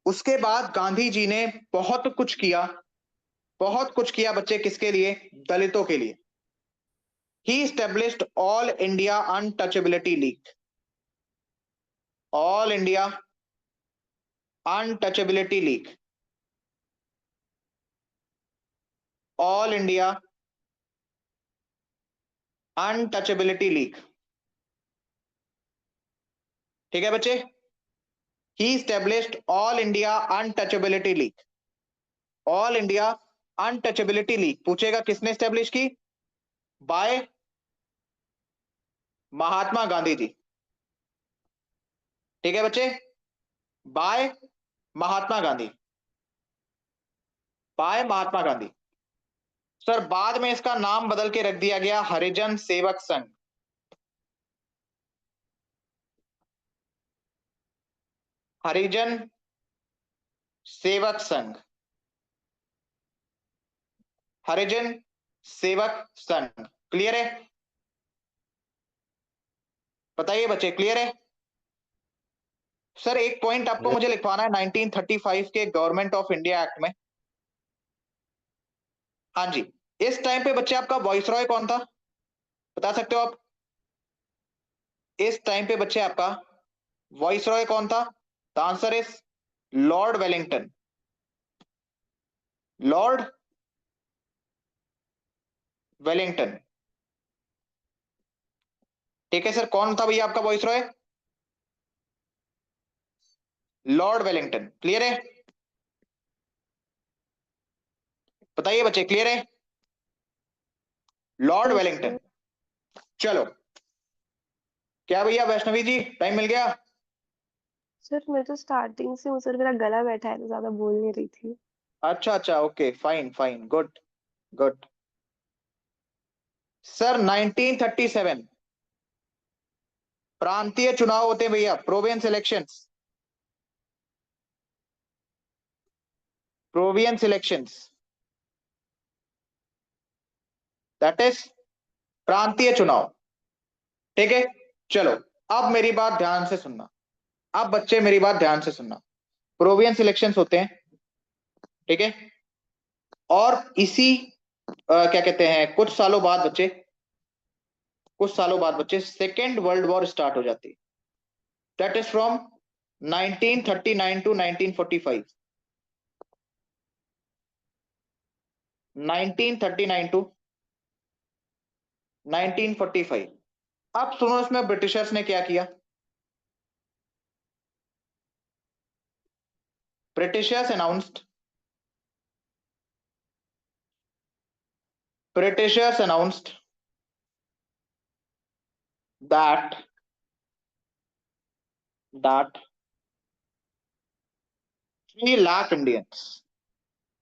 उसके बाद गांधी जी ने बहुत कुछ किया, बहुत कुछ किया बच्चे, किसके लिए? दलितों के लिए। He established all India untouchability league, all India untouchability league, all India untouchability league. ठीक है बच्चे, he established all India untouchability league, all India untouchability league. पूछेगा किसने स्टेब्लिश की? बाय महात्मा गांधी जी। ठीक है बच्चे, by Mahatma Gandhi, by Mahatma Gandhi. Sir बाद में इसका नाम बदल के रख दिया गया हरिजन सेवक संघ, हरिजन सेवक संघ, हरिजन सेवक संघ। क्लियर है? बताइए बच्चे, क्लियर है? सर एक पॉइंट आपको मुझे लिखवाना है 1935 के गवर्नमेंट ऑफ इंडिया एक्ट में। हाँ जी, इस टाइम पे बच्चे आपका वॉइस रॉय कौन था? बता सकते हो आप? इस टाइम पे बच्चे आपका वॉइस रॉय कौन था? The answer is Lord Wellington, Lord Wellington. ठीक है सर, कौन था भैया आपका voice Roy? Lord Wellington. Clear है? बताइए बच्चे, क्लियर है? Lord yes Wellington. सर। चलो, क्या भैया वैष्णवी जी टाइम मिल गया? सर मैं तो स्टार्टिंग से हूँ सर, मेरा गला बैठा है तो ज्यादा बोल नहीं रही थी। अच्छा अच्छा, okay, fine fine, good good. Sir 1937 प्रांतीय चुनाव होते हैं भैया, province elections, province elections, that is प्रांतीय चुनाव। ठीक है, चलो अब मेरी बात ध्यान से सुनना। अब बच्चे मेरी बात ध्यान से सुनना। प्रोविंस इलेक्शंस होते हैं, ठीक है, और इसी क्या कहते हैं, कुछ सालों बाद बच्चे सेकेंड वर्ल्ड वॉर स्टार्ट हो जाती है। That is from 1939 to 1945, 1939 to 1945। अब सुनो इसमें ब्रिटिशर्स ने क्या किया। Britishers announced Britishers announced that that 3 lakh Indians,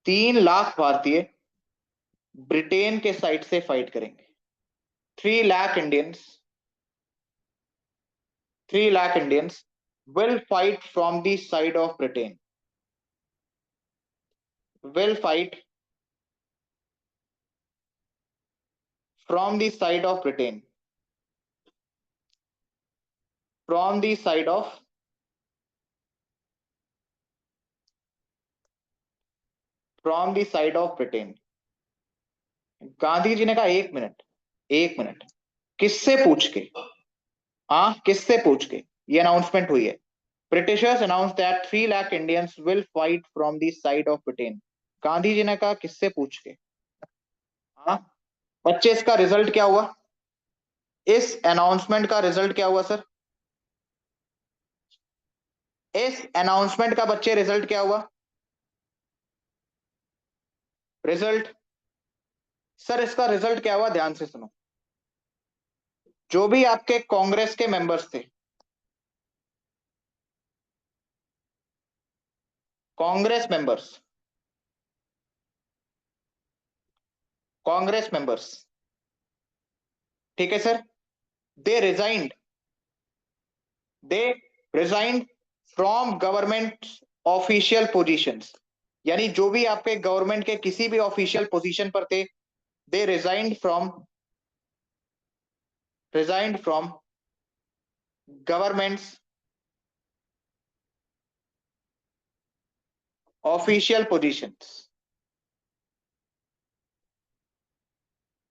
3 lakh भारतीय ब्रिटेन के साइड से फाइट करेंगे। 3 lakh Indians, 3 lakh Indians will fight from the side of Britain, will fight from the side of Britain, from the side of from the side of Britain। Gandhi ji ने कहा 1 minute, 1 minute, किससे पूछ के, हाँ किससे पूछ के ये अनाउंसमेंट हुई है। Britishers announce that 3 lakh Indians will fight from the side of Britain. Gandhi ji ने कहा किससे पूछ के, हाँ बच्चे इसका रिजल्ट क्या हुआ, इस अनाउंसमेंट का रिजल्ट क्या हुआ सर, इस अनाउंसमेंट का बच्चे रिजल्ट क्या हुआ, रिजल्ट, सर इसका रिजल्ट क्या हुआ, ध्यान से सुनो। जो भी आपके कांग्रेस के मेंबर्स थे, कांग्रेस मेंबर्स, कांग्रेस मेंबर्स, ठीक है sir, they resigned, they resigned from government official positions. यानी जो भी आपके गवर्नमेंट के किसी भी ऑफिशियल पोजीशन पर थे, they resigned from government's official positions,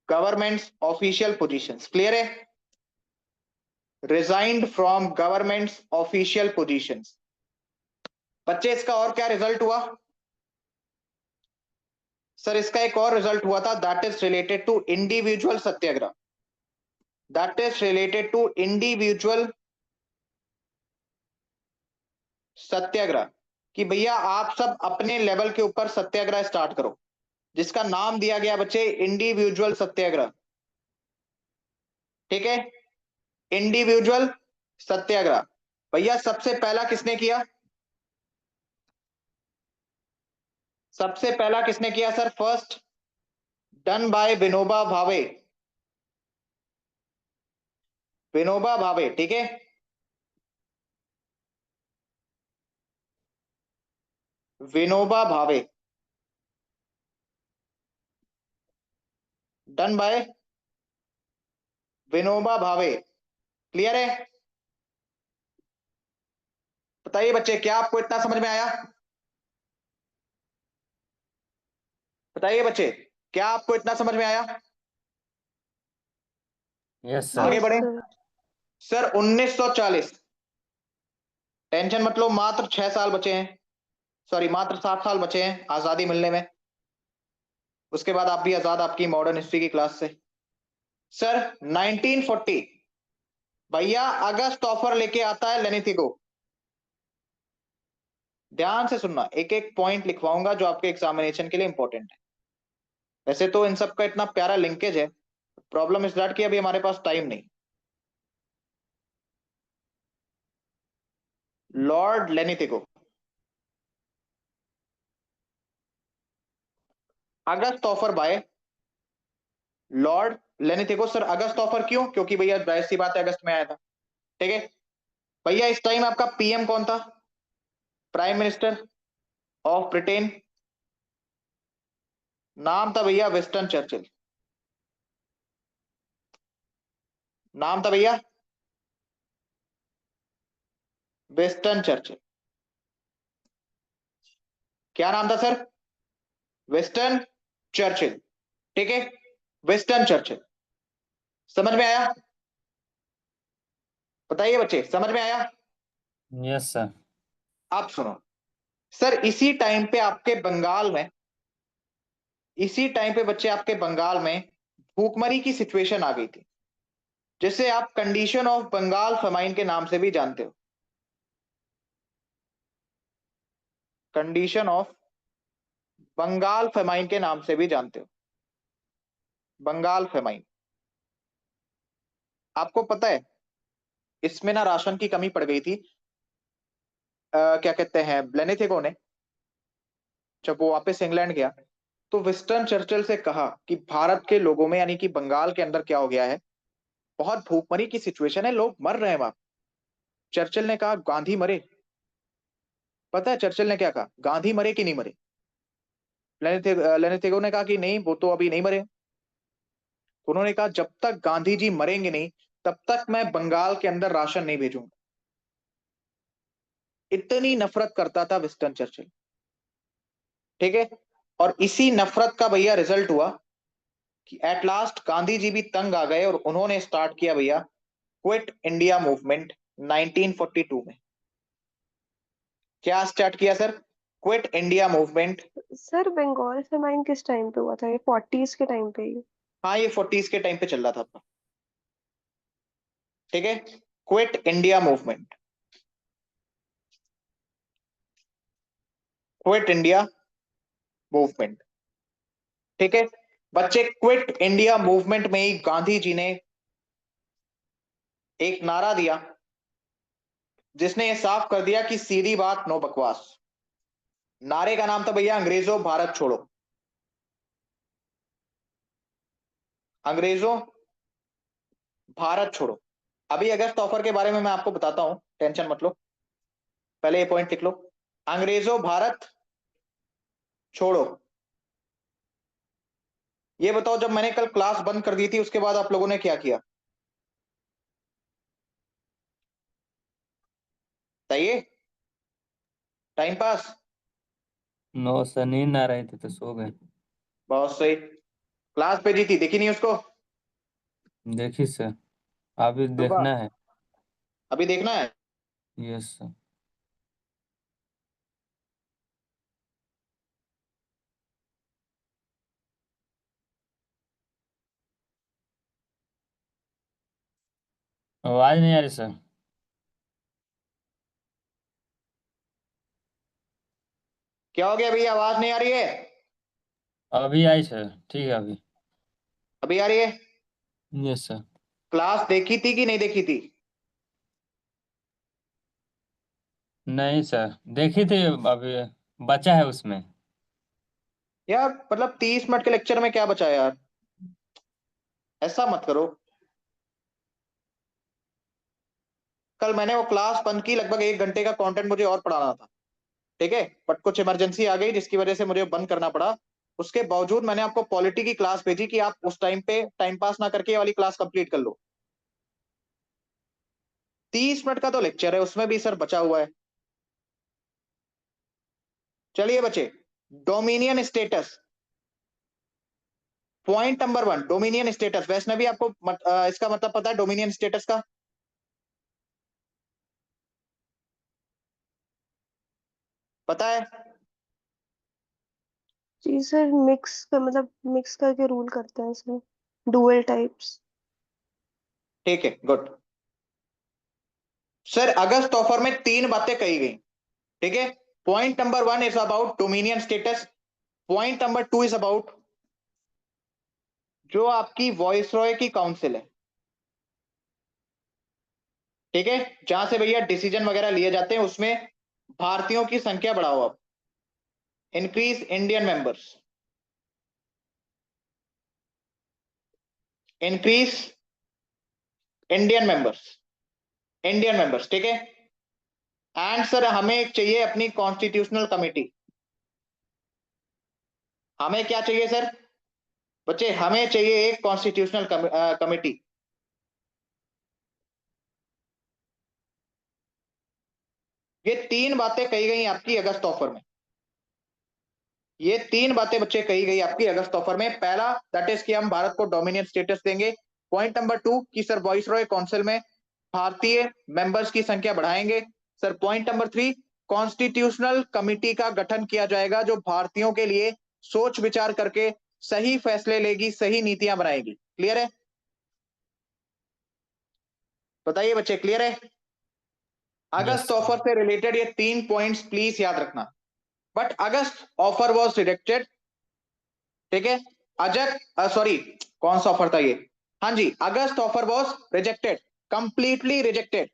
government's official positions, clear है, resigned from government's official positions. बच्चे इसका और क्या रिजल्ट हुआ, सर इसका एक और रिजल्ट हुआ था, that is related to individual satyagraha, that is related to individual satyagraha, कि भैया आप सब अपने लेवल के ऊपर सत्याग्रह स्टार्ट करो, जिसका नाम दिया गया बच्चे इंडिविजुअल सत्याग्रह। ठीक है, इंडिविजुअल सत्याग्रह। भैया सबसे पहला किसने किया, सबसे पहला किसने किया sir, first done by Vinoba Bhave, Vinoba Bhave, ठीक है, Vinoba Bhave, done by Vinoba Bhave, clear है। बताइए बच्चे क्या आपको इतना समझ में आया, बताइए बच्चे क्या आपको इतना समझ में आया। यस आगे सर। बढ़े सर, 1940, टेंशन मत लो, मात्र 6 साल बचे हैं, सॉरी मात्र 7 साल बचे हैं आजादी मिलने में। उसके बाद आप भी आजाद, आपकी मॉडर्न हिस्ट्री की क्लास से। सर 1940 भैया अगस्त ऑफर लेके आता है लेनिथिगो। ध्यान से सुनना, एक एक पॉइंट लिखवाऊंगा जो आपके एग्जामिनेशन के लिए इंपॉर्टेंट है। वैसे तो इन सब का इतना प्यारा लिंकेज है, प्रॉब्लम इज दैट कि अभी हमारे पास टाइम नहीं। लॉर्ड लेनिथिगो, अगस्त ऑफर बाय लॉर्ड लेनिथेगो। सर अगस्त ऑफर क्यों? क्योंकि भैया जाहिर सी बात है अगस्त में आया था। ठीक है भैया, इस टाइम आपका पीएम कौन था? Prime minister of Britain. नाम था भैया विंस्टन चर्चिल। नाम था भैया विंस्टन चर्चिल। क्या नाम था सर? Winston Churchill. ठीक है, विंस्टन चर्चिल। समझ में आया? बताइए बच्चे, समझ में आया? Yes sir. आप सुनो सर, इसी टाइम पे आपके बंगाल में, इसी टाइम पे बच्चे आपके बंगाल में भूखमरी की सिचुएशन आ गई थी, जिसे आप कंडीशन ऑफ बंगाल फेमाइन के नाम से भी जानते हो। कंडीशन ऑफ बंगाल फेमाइन के नाम से भी जानते हो। बंगाल फेमाइन। आपको पता है इसमें ना राशन की कमी पड़ गई थी। क्या कहते हैं, ब्लेनेथेगो ने जब वो वापस इंग्लैंड गया तो विंस्टन चर्चिल से कहा कि भारत के लोगों में यानी कि बंगाल के अंदर क्या हो गया है, बहुत भूखमरी की सिचुएशन है, लोग मर रहे हैं वहां। चर्चिल ने कहा गांधी मरे। पता है चर्चिल ने क्या कहा? गांधी मरे कि नहीं मरे? लेनेथेगो ने कहा कि नहीं, वो तो अभी नहीं मरे। तो उन्होंने कहा जब तक गांधी जी मरेंगे नहीं तब तक मैं बंगाल के अंदर राशन नहीं भेजूंगा। इतनी नफरत करता था विंस्टन चर्चिल। ठीक है, और इसी नफरत का भैया रिजल्ट हुआ कि एट लास्ट गांधी जी भी तंग आ गए और उन्होंने स्टार्ट किया भैया क्विट इंडिया मूवमेंट 1942 में। क्या स्टार्ट किया sir? Quit India movement. Sir Bengal famine किस टाइम पे हुआ था? ये 40s के टाइम पे ही? हाँ, ये 40s के टाइम पे चल रहा था आपका। ठीक है, quit India movement, quit India movement. ठीक है बच्चे, क्विट इंडिया मूवमेंट में ही गांधी जी ने एक नारा दिया जिसने ये साफ कर दिया कि सीधी बात नो बकवास। नारे का नाम था भैया अंग्रेजों भारत छोड़ो। अंग्रेजों भारत छोड़ो। अभी अगस्त ऑफर के बारे में मैं आपको बताता हूं, टेंशन मत लो। पहले ये पॉइंट लिख लो, अंग्रेजों भारत छोड़ो। ये बताओ जब मैंने कल क्लास बंद कर दी थी उसके बाद आप लोगों ने क्या किया? बताइए। Time pass. नो सर, नींद आ रही थी तो सो गए। बहुत सही। क्लास भेजी थी, देखी नहीं उसको? देखी सर, अभी सुबह? देखना है। अभी देखना है। Yes sir. आवाज नहीं आ रही सर। क्या हो गया भैया, आवाज नहीं आ रही है? अभी आई सर, ठीक है अभी। अभी आ रही है? Yes sir. क्लास देखी थी कि नहीं देखी थी? नहीं सर, देखी थी अभी, बचा है उसमें। यार मतलब 30 मिनट के लेक्चर में क्या बचा है यार? ऐसा मत करो। कल मैंने वो क्लास बंद की, लगभग 1 घंटे का कंटेंट मुझे और पढ़ाना था। ठीक है, बट कुछ इमरजेंसी आ गई जिसकी वजह से मुझे बंद करना पड़ा। उसके बावजूद मैंने आपको पॉलिटी की क्लास भेजी कि आप उस टाइम पे टाइम पास ना करके ये वाली क्लास कंप्लीट कर लो। 30 मिनट का तो लेक्चर है, उसमें भी सर बचा हुआ है। चलिए बच्चे, dominion status, point number 1, dominion status. Vaishnavi आपको इसका मतलब पता है डोमिनियन स्टेटस का? पता है? जी सर, मिक्स का मतलब मिक्स करके रूल करते हैं सर, डुअल टाइप्स। ठीक है, गुड। सर अगस्त ऑफर में 3 बातें कही गई। ठीक है, point number 1 is about dominion status. Point number 2 is about जो आपकी वॉइस रॉय की काउंसिल है। ठीक है, जहां से भैया डिसीजन वगैरह लिए जाते हैं, उसमें भारतीयों की संख्या बढ़ाओ आप, increase Indian members. Increase Indian members, ठीक है। एंड सर हमें चाहिए अपनी कॉन्स्टिट्यूशनल कमेटी। हमें क्या चाहिए सर बच्चे, हमें चाहिए एक कॉन्स्टिट्यूशनल कमेटी। ये तीन बातें कही गई आपकी अगस्त ऑफर में। ये तीन बातें बच्चे कही गई आपकी अगस्त ऑफर में। पहला दैट इज कि हम भारत को डोमिनियन स्टेटस देंगे। पॉइंट नंबर 2 कि सर वॉइसरॉय काउंसिल में भारतीय मेंबर्स की संख्या बढ़ाएंगे। Sir point number 3 constitutional committee का गठन किया जाएगा जो भारतीयों के लिए सोच विचार करके सही फैसले लेगी, सही नीतियां बनाएगी। क्लियर है? बताइए बच्चे, क्लियर है? August Yes. ऑफर से रिलेटेड ये तीन पॉइंट्स प्लीज याद रखना। But August offer was rejected, ठीक है। सॉरी, कौन सा ऑफर था ये? हाँ जी, August offer was rejected, completely rejected.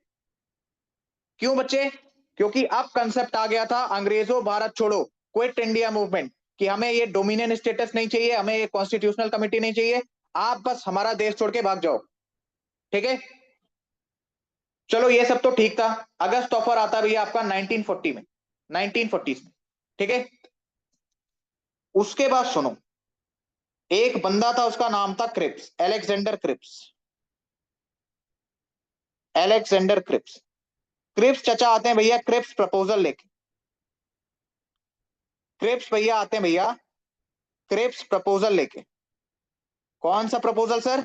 क्यों बच्चे? क्योंकि अब कंसेप्ट आ गया था अंग्रेजों भारत छोड़ो, क्विट इंडिया मूवमेंट, कि हमें ये डोमिनियन स्टेटस नहीं चाहिए, हमें ये कॉन्स्टिट्यूशनल कमेटी नहीं चाहिए, आप बस हमारा देश छोड़ के भाग जाओ, ठीक है। चलो ये सब तो ठीक था। अगस्त ऑफर आता भैया आपका 1940 में, 1940 में, ठीक है। उसके बाद सुनो, एक बंदा था उसका नाम था Cripps, Alexander Cripps. Alexander Cripps, Cripps चचा आते हैं भैया क्रिप्स प्रपोजल लेके। क्रिप्स भैया आते हैं भैया क्रिप्स प्रपोजल लेके। कौन सा प्रपोजल सर?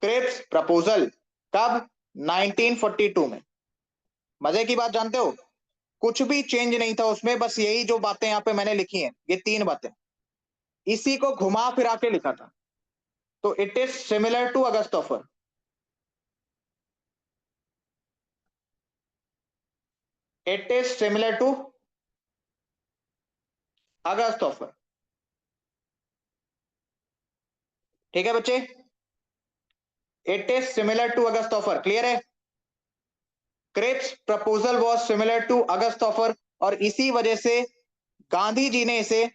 Cripps proposal. कब? 1942 में। मजे की बात जानते हो, कुछ भी चेंज नहीं था उसमें, बस यही जो बातें यहां पे मैंने लिखी हैं, ये तीन बातें, इसी को घुमा फिरा के लिखा था। तो it is similar to August offer. It is similar to August offer, ठीक है बच्चे। It is similar to August offer, clear है? Cripps proposal was similar to August offer, और इसी वजह से गांधी जी ने इसे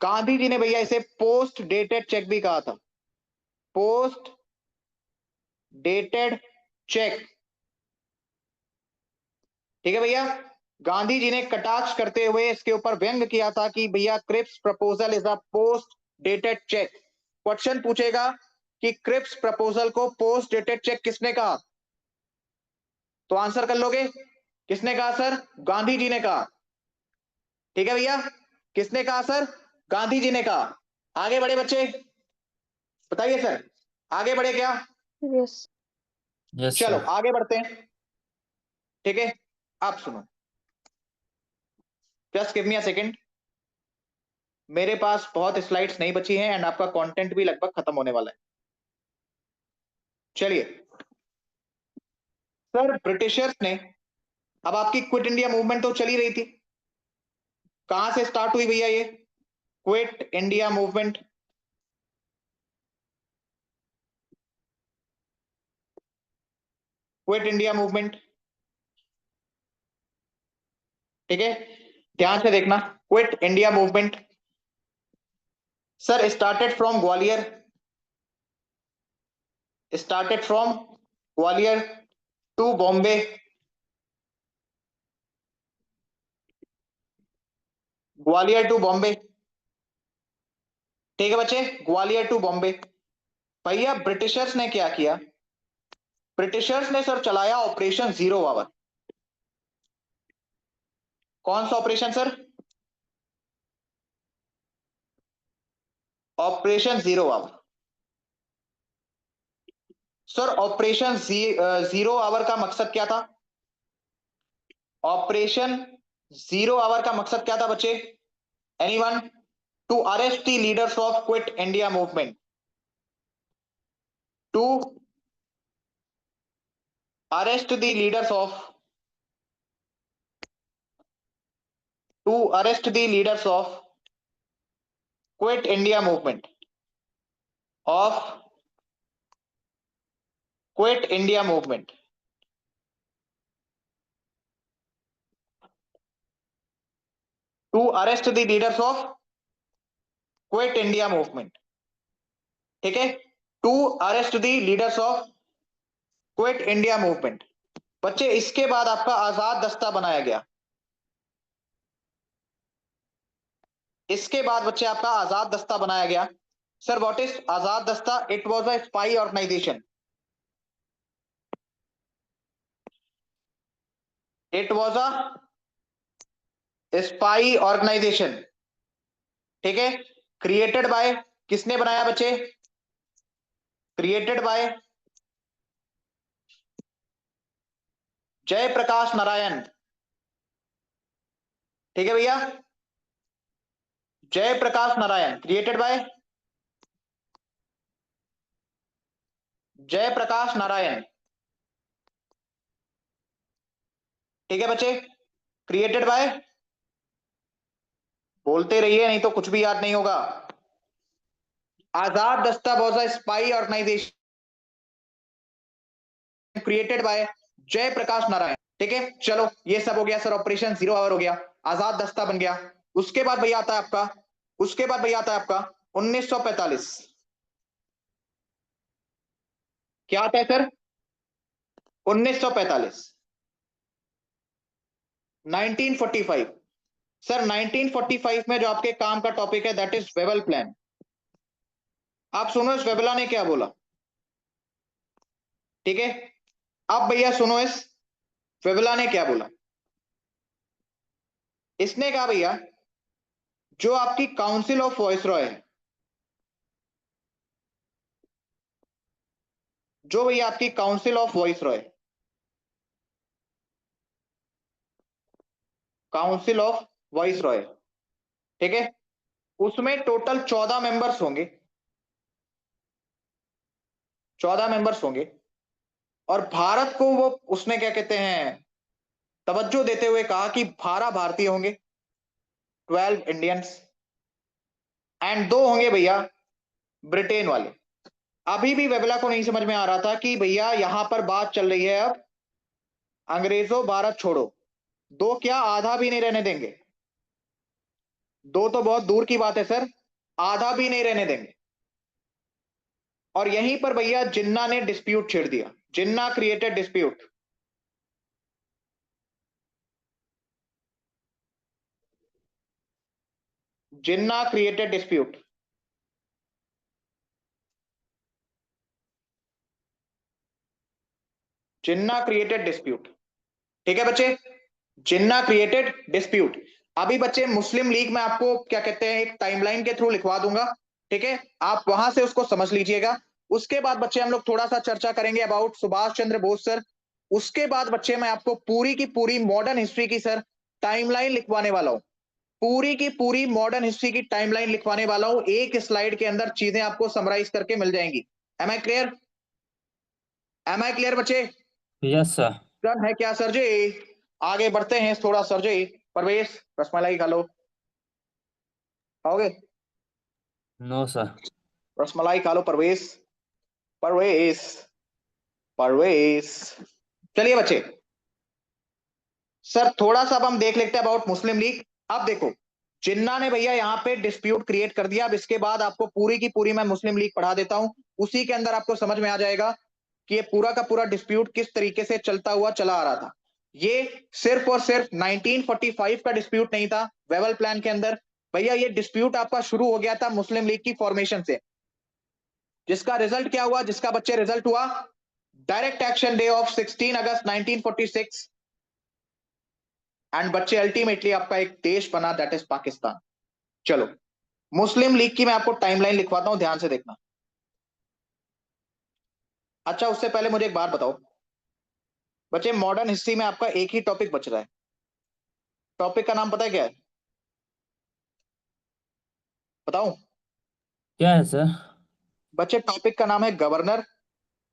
भैया इसे पोस्ट डेटेड चेक भी कहा था। पोस्ट डेटेड चेक, ठीक है भैया। गांधी जी ने कटाक्ष करते हुए इसके ऊपर व्यंग किया था कि भैया Cripps proposal is a post dated cheque. Question पूछेगा कि क्रिप्स प्रपोजल को पोस्ट डेटेड चेक किसने कहा, तो आंसर कर लोगे। किसने कहा सर? गांधी जी ने कहा, ठीक है भैया। किसने कहा सर? गांधी जी ने कहा। आगे बढ़े बच्चे, बताइए सर, आगे बढ़े क्या? यस। Yes, चलो sir. आगे बढ़ते हैं, ठीक है। आप सुनो, just give me a second, मेरे पास बहुत स्लाइड्स नहीं बची हैं एंड आपका कंटेंट भी लगभग खत्म होने वाला है। चलिए सर, ब्रिटिशर्स ने, अब आपकी क्विट इंडिया मूवमेंट तो चली रही थी, कहां से स्टार्ट हुई भैया ये quit India movement? Quit India movement, ठीक है, ध्यान से देखना। Quit India movement sir started from Gwalior, started from Gwalior to Bombay, Gwalior to Bombay, ठीक है बच्चे, ग्वालियर टू बॉम्बे। भैया ब्रिटिशर्स ने क्या किया? ब्रिटिशर्स ने सर चलाया ऑपरेशन जीरो आवर। कौन सा operation sir? Operation zero hour. Sir operation zero hour का मकसद क्या था? ऑपरेशन जीरो आवर का मकसद क्या था बच्चे? Anyone? To arrest the leaders of quit India movement, to arrest the leaders of, to arrest the leaders of quit India movement, of quit India movement, to arrest the leaders of quit India movement. ठीक है, to arrest the leaders of quit India movement. बच्चे इसके बाद आपका आजाद दस्ता बनाया गया। इसके बाद बच्चे आपका आजाद दस्ता बनाया गया। Sir what is Azad Dasta? It was a spy organisation. It was a spy organisation. ठीक है, क्रिएटेड बाय, किसने बनाया बच्चे? Created by Jayaprakash Narayan. ठीक है भैया, जयप्रकाश नारायण, क्रिएटेड बाय जयप्रकाश नारायण। ठीक है बच्चे, क्रिएटेड बाय, बोलते रहिए नहीं तो कुछ भी याद नहीं होगा। Azad Dasta was a spy organisation created by Jayaprakash Narayan. ठीक है, चलो ये सब हो गया सर, ऑपरेशन जीरो आवर हो गया, आजाद दस्ता बन गया। उसके बाद भैया आता है आपका, उसके बाद भैया आता है आपका 1945। क्या आता है सर? 1945, 1945। सर 1945 में जो आपके काम का टॉपिक है दैट इज वेबल प्लान। आप सुनो इस वेबला ने क्या बोला। ठीक है, अब भैया सुनो इस वेबला ने क्या बोला। इसने कहा भैया जो आपकी काउंसिल ऑफ वॉइसरॉय है, जो भैया आपकी council of viceroy, council of viceroy, ठीक है, उसमें टोटल 14 मेंबर्स होंगे, 14 मेंबर्स होंगे। और भारत को वो उसने क्या कहते हैं तवज्जो देते हुए कहा कि 12 भारतीय होंगे, 12 इंडियंस, एंड 2 होंगे भैया ब्रिटेन वाले। अभी भी वेबला को नहीं समझ में आ रहा था कि भैया यहां पर बात चल रही है अब अंग्रेजों भारत छोड़ो, 2 क्या आधा भी नहीं रहने देंगे। 2 तो बहुत दूर की बात है सर, आधा भी नहीं रहने देंगे। और यहीं पर भैया जिन्ना ने डिस्प्यूट छेड़ दिया, जिन्ना क्रिएटेड डिस्प्यूट। जिन्ना क्रिएटेड डिस्प्यूट। जिन्ना क्रिएटेड डिस्प्यूट। ठीक है बच्चे, जिन्ना क्रिएटेड डिस्प्यूट। अभी बच्चे मुस्लिम लीग में आपको क्या कहते हैं एक टाइमलाइन के थ्रू लिखवा दूंगा, ठीक है, आप वहां से उसको समझ लीजिएगा। उसके बाद बच्चे हम लोग थोड़ा सा चर्चा करेंगे अबाउट सुभाष चंद्र बोस सर। उसके बाद बच्चे मैं आपको पूरी की पूरी मॉडर्न हिस्ट्री की सर टाइमलाइन लिखवाने वाला हूं, पूरी की पूरी मॉडर्न हिस्ट्री की टाइमलाइन लिखवाने वाला हूं। एक स्लाइड के अंदर चीजें आपको समराइज करके मिल जाएंगी। Am I clear? Am I clear बच्चे? Yes sir. डन है क्या सर जी? आगे बढ़ते हैं थोड़ा सर जी। परवेश रसमलाई खा लो, खाओगे? No sir. रसमलाई खा लो परवेश, परवेश, परवेश। चलिए बच्चे, सर थोड़ा सा अब हम देख लेते हैं अबाउट मुस्लिम लीग। अब देखो जिन्ना ने भैया यहाँ पे डिस्प्यूट क्रिएट कर दिया। अब इसके बाद आपको पूरी की पूरी मैं मुस्लिम लीग पढ़ा देता हूं, उसी के अंदर आपको समझ में आ जाएगा कि ये पूरा का पूरा डिस्प्यूट किस तरीके से चलता हुआ चला आ रहा था। ये सिर्फ और सिर्फ 1945 का डिस्प्यूट नहीं था वेबल प्लान के अंदर भैया, ये डिस्प्यूट आपका शुरू हो गया था मुस्लिम लीग की फॉर्मेशन से, जिसका रिजल्ट क्या हुआ, जिसका बच्चे रिजल्ट हुआ direct action day of 16 August 1946। And बच्चे अल्टीमेटली आपका एक देश बना दैट इज पाकिस्तान। चलो मुस्लिम लीग की मैं आपको टाइमलाइन लिखवाता हूं, ध्यान से देखना। अच्छा उससे पहले मुझे एक बात बताओ बच्चे, मॉडर्न हिस्ट्री में आपका एक ही टॉपिक बच रहा है, टॉपिक का नाम पता है क्या है? बताऊं क्या है सर? बच्चे? टॉपिक का नाम है गवर्नर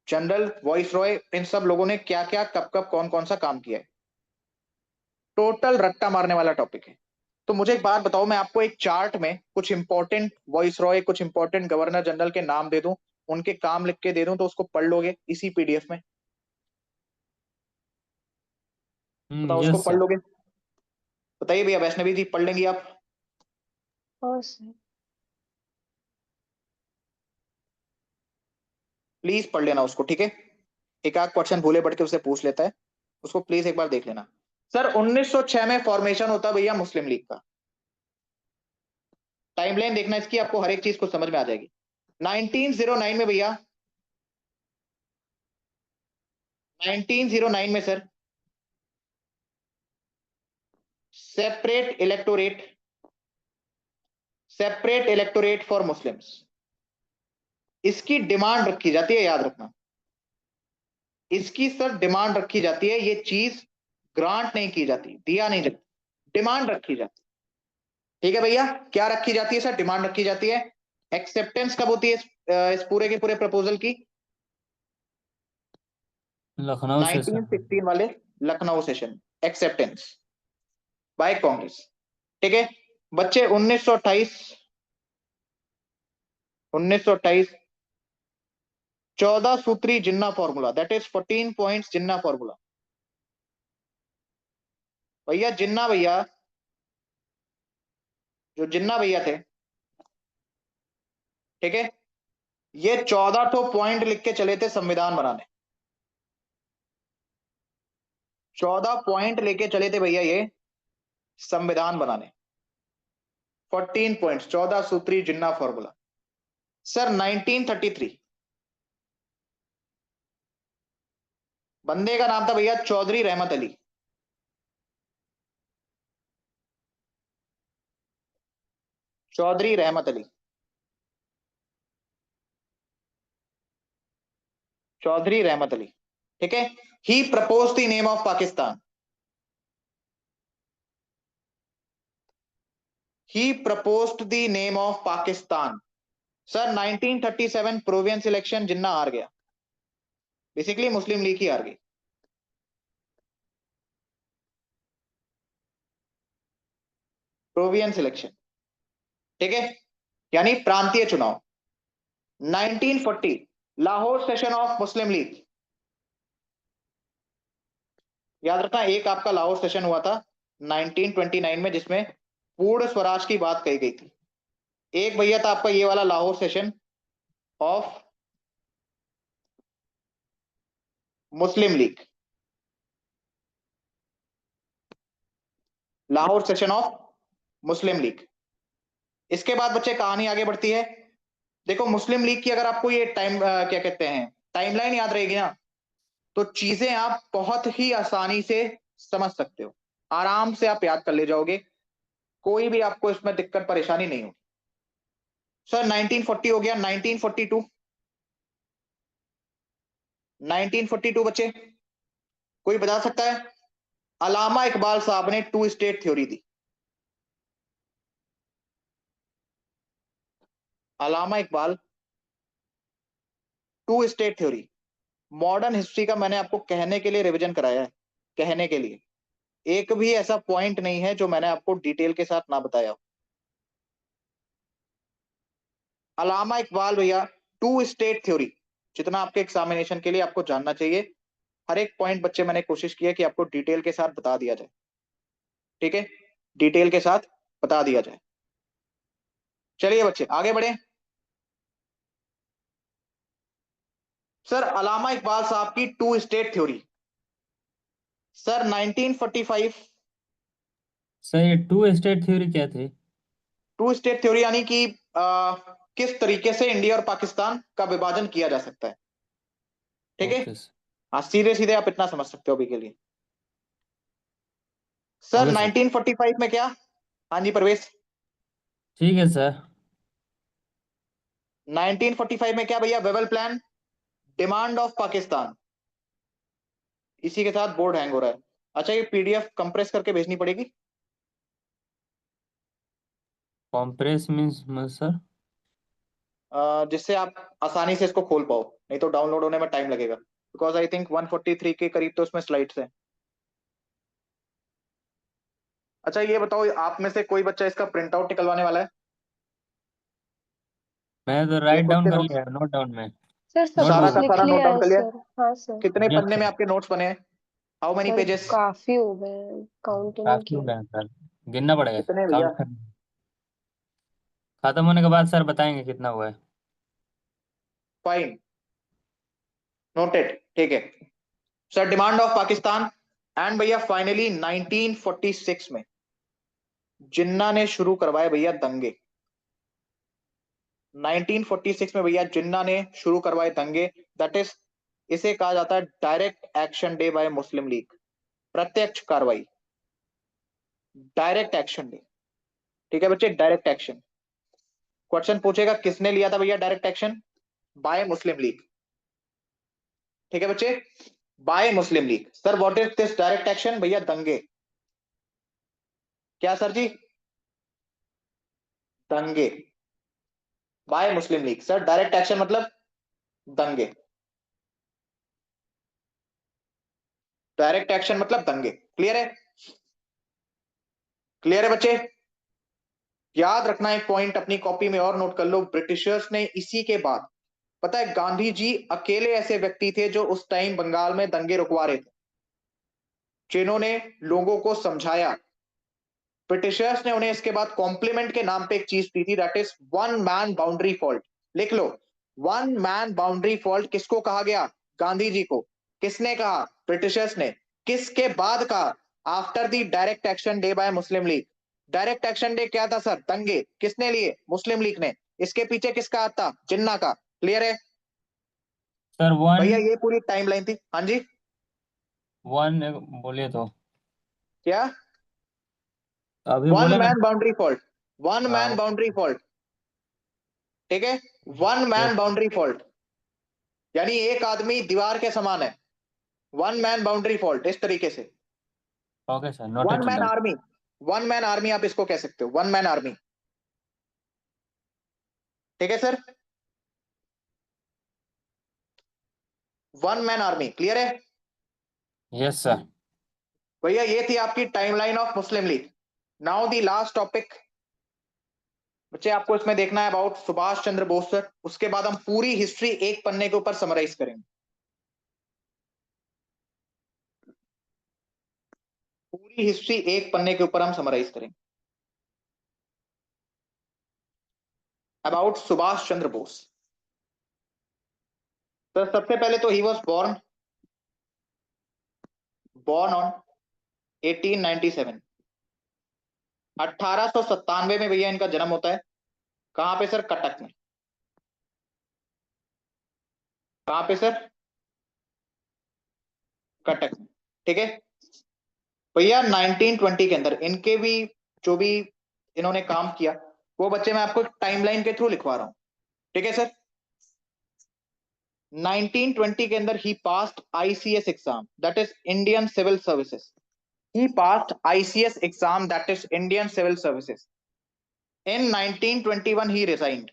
जनरल वॉइस रॉय, इन सब लोगों ने क्या क्या कब कब कौन कौन सा काम किया है। टोटल रट्टा मारने वाला टॉपिक है। तो मुझे एक बात बताओ, मैं आपको एक चार्ट में कुछ इंपॉर्टेंट वॉइस रॉय, कुछ इंपॉर्टेंट गवर्नर जनरल के नाम दे दूं, उनके काम लिख के दे दूं, तो उसको पढ़ लोगे इसी पीडीएफ में? बताओ उसको यस पढ़ सर। लोगे? बताइए भैया, वैष्णवी जी पढ़ लेंगी आप? हाँ सर। प्लीज पढ़ लेना उसको, ठीक है। एक आध क्वेश्चन भूले बढ़ के उससे पूछ लेता है, उसको प्लीज एक बार देख लेना। सर 1906 में फॉर्मेशन होता भैया मुस्लिम लीग का। टाइमलाइन देखना इसकी, आपको हर एक चीज को समझ में आ जाएगी। 1909 में भैया, 1909 में sir separate electorate for Muslims, इसकी डिमांड रखी जाती है, याद रखना। इसकी सर डिमांड रखी जाती है, ये चीज ग्रांट नहीं की जाती, दिया नहीं जाता, डिमांड रखी जाती। ठीक है भैया, क्या रखी जाती है सर? डिमांड रखी जाती है। एक्सेप्टेंस कब होती है इस पूरे के पूरे प्रपोजल की? लखनऊ सेशन 1916 वाले Lucknow session, acceptance by Congress. ठीक है बच्चे, 1928 14 सूत्री Jinnah formula, that is 14 points Jinnah formula. भैया जिन्ना भैया, जो जिन्ना भैया थे, ठीक है, ये 14 तो पॉइंट लिख के चले थे संविधान बनाने। 14 पॉइंट लेके चले थे भैया ये संविधान बनाने। 14 पॉइंट्स, 14 सूत्री जिन्ना फॉर्मूला। सर 1933 बंदे का नाम था भैया चौधरी रहमत अली। चौधरी रहमत अली, चौधरी रहमत अली, ठीक है। He propose the name of Pakistan, he proposed the name of Pakistan. Sir 1937 province election Jinnah हार गया, बेसिकली मुस्लिम लीग ही हार गई। प्रोविंस इलेक्शन, ठीक है, यानी प्रांतीय चुनाव। 1940 Lahore session of Muslim league, याद रखना, एक आपका लाहौर सेशन हुआ था 1929 में, जिसमें पूर्ण स्वराज की बात कही गई थी। एक भैया था आपका ये वाला Lahore session of Muslim league, Lahore session of Muslim league. इसके बाद बच्चे कहानी आगे बढ़ती है। देखो मुस्लिम लीग की अगर आपको ये क्या कहते हैं टाइमलाइन याद रहेगी ना, तो चीजें आप बहुत ही आसानी से समझ सकते हो, आराम से आप याद कर ले जाओगे, कोई भी आपको इसमें दिक्कत परेशानी नहीं होगी। सर 1940 हो गया, 1942, 1942 बच्चे कोई बता सकता है? अलामा इकबाल साहब ने टू स्टेट थ्योरी दी। Allama Iqbal two state theory, modern history का मैंने आपको कहने के लिए रिवीजन कराया है, कहने के लिए। एक भी ऐसा पॉइंट नहीं है जो मैंने आपको डिटेल के साथ ना बताया हो। अलामा इकबाल भैया टू स्टेट थ्योरी, जितना आपके एग्जामिनेशन के लिए आपको जानना चाहिए, हर एक पॉइंट बच्चे मैंने कोशिश की है कि आपको डिटेल के साथ बता दिया जाए, ठीक है, डिटेल के साथ बता दिया जाए। चलिए बच्चे आगे बढ़े। सर अलामा इकबाल साहब की two state theory, sir 1945। Sir ये टू स्टेट थ्योरी क्या थे? टू स्टेट थ्योरी यानी कि किस तरीके से इंडिया और पाकिस्तान का विभाजन किया जा सकता है, ठीक है। Okay sir. हाँ सीधे सीधे आप इतना समझ सकते हो अभी के लिए। Sir okay sir. 1945 में क्या? हाँ जी परवेश। ठीक है सर। 1945 में क्या भैया? वेबल प्लान, डिमांड ऑफ पाकिस्तान। इसी के साथ बोर्ड हैंग हो रहा है। अच्छा ये पीडीएफ कंप्रेस करके भेजनी पड़ेगी। Compress means sir? जिससे आप आसानी से इसको खोल पाओ, नहीं तो डाउनलोड होने में टाइम लगेगा, बिकॉज आई थिंक 143 के करीब तो उसमें स्लाइड्स हैं। अच्छा ये बताओ, आप में से कोई बच्चा इसका प्रिंट आउट निकलवाने वाला है मैं तो या राइट खुद डाउन से कर नोट्स? लिया, नोट डाउन में। सर सब नोटबुक सारा कुछ का में। लिख सारा नोट लिया डाउन है कर लिया? सर। हाँ सर। कितने यस पन्ने में सर। आपके नोट्स बने हैं? How many sir pages? काफी हो गए हैं, काउंट नहीं काफी हो किया। गए हैं सर, गिनना पड़ेगा, कितने भैया? काउंट कर। खत्म होने के बाद सर बताएंगे कितना हुआ है। फाइन। नोटेड, ठीक है sir. Demand of Pakistan and भैया फाइनली 1946 में जिन्ना ने शुरू करवाए भैया दंगे। 1946 में भैया जिन्ना ने शुरू करवाए दंगे, दैट इज इसे कहा जाता है डायरेक्ट एक्शन डे बाय मुस्लिम लीग, प्रत्यक्ष कार्रवाई, डायरेक्ट एक्शन डे। ठीक है बच्चे, डायरेक्ट एक्शन। क्वेश्चन पूछेगा किसने लिया था भैया डायरेक्ट एक्शन? बाय मुस्लिम लीग। ठीक है बच्चे, bye Muslim league. Sir what is this direct action? भैया दंगे। क्या सर जी? दंगे बाय मुस्लिम लीग। सर डायरेक्ट एक्शन मतलब दंगे, डायरेक्ट एक्शन मतलब दंगे। क्लियर है? क्लियर है बच्चे? याद रखना एक पॉइंट अपनी कॉपी में और नोट कर लो, ब्रिटिशर्स ने इसी के बाद, पता है गांधी जी अकेले ऐसे व्यक्ति थे जो उस टाइम बंगाल में दंगे रुकवा रहे थे, जिन्होंने लोगों को समझाया। ब्रिटिशर्स ने उन्हें इसके बाद कॉम्प्लीमेंट के नाम पे एक चीज दी थी, that is one man boundary fault. लिख लो, वन मैन बाउंड्री फॉल्ट किसको कहा गया? गांधी जी को। किसने कहा? ब्रिटिशर्स ने। किसके बाद कहा? After the direct action day bye Muslim league. Direct action day क्या था सर? दंगे। किसने लिए? मुस्लिम लीग ने। इसके पीछे किसका हाथ था? जिन्ना का। क्लियर है सर वन भैया? ये पूरी टाइमलाइन थी। हाँ जी, वन बोले तो क्या? अभी वन बोले ना। Man boundary fault, one man हाँ। Boundary fault. ठीक है, one man yes. Boundary fault यानी एक आदमी दीवार के समान है। वन मैन बाउंड्री फॉल्ट इस तरीके से। Okay sir, one noted man down. Army, one man army आप इसको कह सकते हो, वन मैन आर्मी। ठीक है sir, one man army. Clear है यस सर। भैया? ये थी आपकी timeline of Muslim league. Now the last topic बच्चे, आपको इसमें देखना है अबाउट सुभाष चंद्र बोस सर। उसके बाद हम पूरी हिस्ट्री एक पन्ने के ऊपर समराइज करेंगे, पूरी हिस्ट्री एक पन्ने के ऊपर हम समराइज करेंगे अबाउट सुभाष चंद्र बोस। सर सबसे पहले तो ही वॉज born ऑन 1897, 1897 में भैया इनका जन्म होता है। कहां पे सर? कटक में। कहां पे सर? कटक में। ठीक है भैया, 1920 के अंदर इनके भी जो भी इन्होंने काम किया, वो बच्चे मैं आपको टाइमलाइन के थ्रू लिखवा रहा हूं। ठीक है सर, 1920 के अंदर he passed ICS exam, that is Indian civil services. He passed ICS exam, that is Indian civil services. In 1921 he resigned.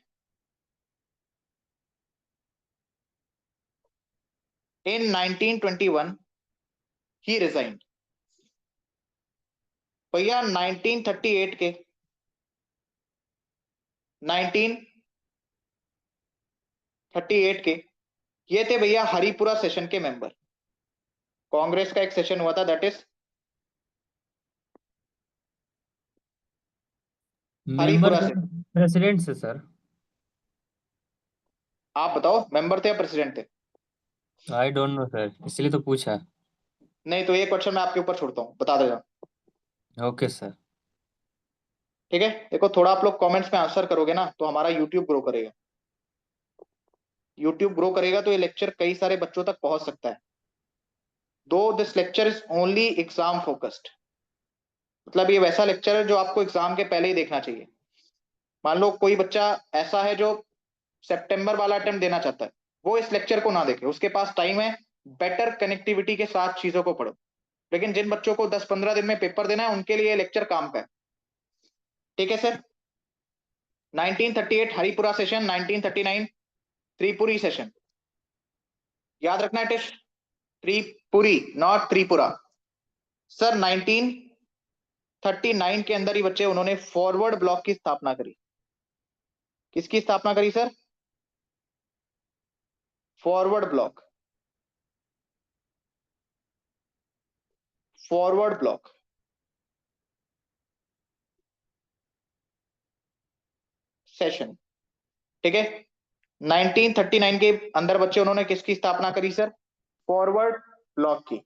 In 1921 he resigned. भैया 1938 के 1938 के ये थे भैया हरिपुरा सेशन के मेंबर। कांग्रेस का एक सेशन हुआ था, दैट इज मेंबर हरिपुरा थे, से। प्रेसिडेंट से सर। आप बताओ मेंबर थे या प्रेसिडेंट थे? आई डोंट नो सर, इसलिए तो पूछा। नहीं तो ये क्वेश्चन मैं आपके ऊपर छोड़ता हूँ, बता देगा। Okay sir. ठीक है, देखो थोड़ा आप लोग कमेंट्स में आंसर करोगे ना तो हमारा यूट्यूब ग्रो करेगा। यूट्यूब ग्रो करेगा तो ये लेक्चर कई सारे बच्चों तक पहुंच सकता है। दो this lecture is only exam focused, मतलब ये वैसा लेक्चर है जो आपको एग्जाम के पहले ही देखना चाहिए। मान लो कोई बच्चा ऐसा है जो सितंबर वाला अटेम्प्ट देना चाहता है, वो इस लेक्चर को ना देखे, उसके पास टाइम है, बेटर कनेक्टिविटी के साथ चीजों को पढ़ो। लेकिन जिन बच्चों को 10-15 दिन में पेपर देना है उनके लिए ये लेक्चर काम का है। ठीक है sir, 1938 Haripura session, 1939 Tripuri session. याद रखना it is Tripuri not Tripura. Sir 1939 के अंदर ही बच्चे उन्होंने फॉरवर्ड ब्लॉक की स्थापना करी। किसकी स्थापना करी sir? Forward block, forward block session. ठीक है, 1939 के अंदर बच्चे उन्होंने किसकी स्थापना करी सर? फॉरवर्ड ब्लॉक की।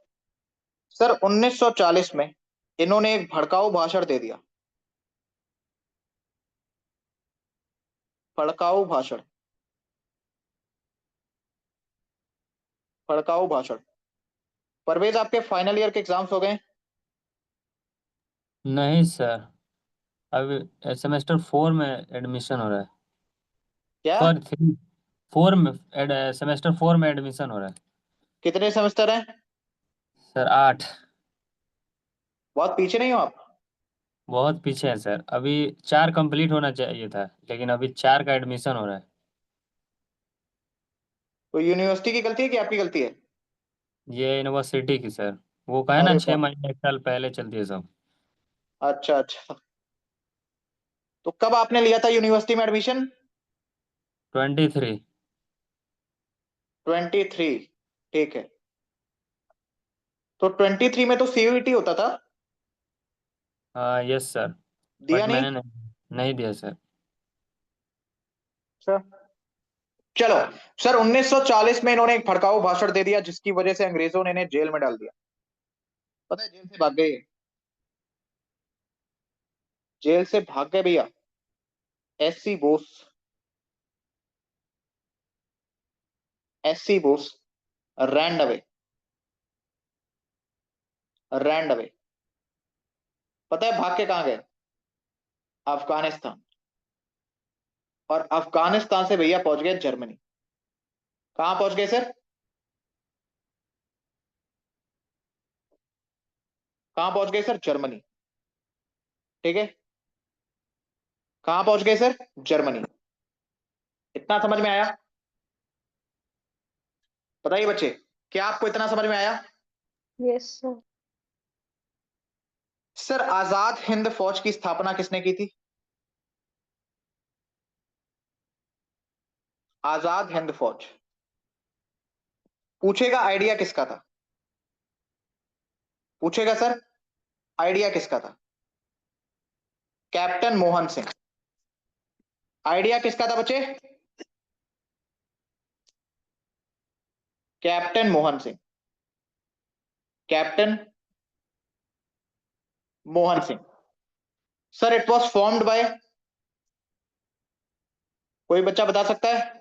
सर 1940 में इन्होंने एक भड़काऊ भाषण दे दिया। भड़काऊ भाषण, भड़काऊ भाषण। परवेज आपके फाइनल ईयर के एग्जाम्स हो गए? नहीं सर, अभी सेमेस्टर 4 में एडमिशन हो रहा है। क्या? सॉरी 3, 4 में सेमेस्टर 4 में एडमिशन हो रहा है। कितने सेमेस्टर हैं? सर 8। बहुत पीछे नहीं हो आप? बहुत पीछे है सर, अभी 4 कंप्लीट होना चाहिए था, लेकिन अभी 4 का एडमिशन हो रहा है। तो यूनिवर्सिटी की गलती है कि आपकी गलती है? ये यूनिवर्सिटी की सर, वो कहे ना अरे 6 महीने 1 साल पहले चलती है सब। अच्छा अच्छा। तो कब आपने लिया था यूनिवर्सिटी में एडमिशन? 23। 23। ठीक है। तो 23 में तो सीयूईटी होता था। हाँ यस सर, दिया बट नहीं? मैंने नहीं दिया सर। अच्छा। चलो। सर 1940 में इन्होंने एक भड़काऊ भाषण दे दिया जिसकी वजह से अंग्रेजों ने इन्हें जेल में डाल दिया। पता है जेल से भाग गए? जेल से भाग गए भैया। SC Bose, SC Bose ran away, ran away. पता है भाग के कहां गए? अफगानिस्तान। और अफगानिस्तान से भैया पहुंच गए जर्मनी। कहां पहुंच गए सर? कहां पहुंच गए सर? जर्मनी। ठीक है। कहां पहुंच गए सर? जर्मनी। इतना समझ में आया? बताइए बच्चे, क्या आपको इतना समझ में आया? Yes sir. Sir Azad Hind फौज की स्थापना किसने की थी? आजाद हिंद फौज पूछेगा, आइडिया किसका था? पूछेगा सर, आइडिया किसका था? कैप्टन मोहन सिंह। आइडिया किसका था बच्चे? Captain Mohan Singh. Captain Mohan Singh. Sir it was formed by, कोई बच्चा बता सकता है?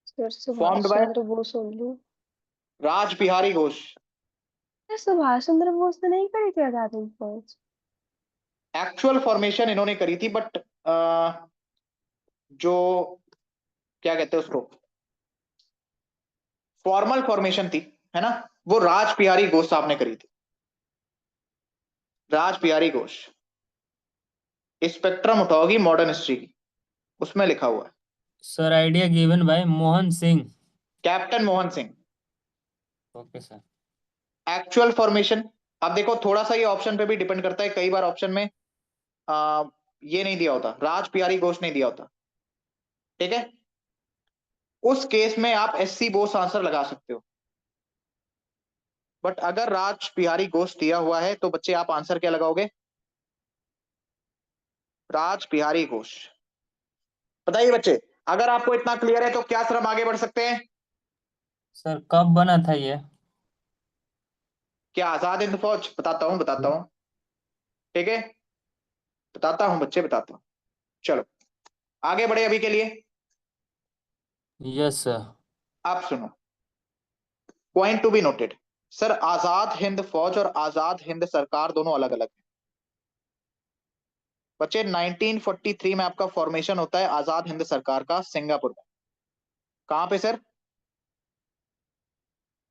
Sir formed Subhash bye Chandra Bose only. राज बिहारी घोष। सर सुभाष चंद्र बोस ने नहीं करी थी आजाद हिंद फौज? एक्चुअल फॉर्मेशन इन्होंने करी थी बट जो क्या कहते हैं उसको, फॉर्मल फॉर्मेशन थी, है ना, वो राज बिहारी घोष साहब ने करी थी। राज बिहारी घोष। स्पेक्ट्रम उठाओगी मॉडर्न हिस्ट्री की, उसमें लिखा हुआ है sir idea given by Mohan Singh. Captain Mohan Singh. Okay sir. Actual formation, अब देखो थोड़ा सा ये ऑप्शन पे भी डिपेंड करता है, कई बार ऑप्शन में आ, ये नहीं दिया होता, राज बिहारी घोष नहीं दिया होता। ठीक है। उस केस में आप एससी बोस आंसर लगा सकते हो, बट अगर राज बिहारी घोष दिया हुआ है तो बच्चे आप आंसर क्या लगाओगे? राज बिहारी घोष। बताइए बच्चे, अगर आपको इतना क्लियर है तो क्या सर हम आगे बढ़ सकते हैं? सर कब बना था ये? क्या आजाद हिंद फौज? बताता हूं, बताता हूं। ठीक है, बताता हूं बच्चे, बताता हूं। चलो आगे बढ़े अभी के लिए। Yes sir. आप सुनो, point to be noted. Sir Azad Hind Fauj और आजाद हिंद सरकार दोनों अलग अलग हैं बच्चे। 1943 में आपका फॉर्मेशन होता है आजाद हिंद सरकार का सिंगापुर में। कहां पे सर?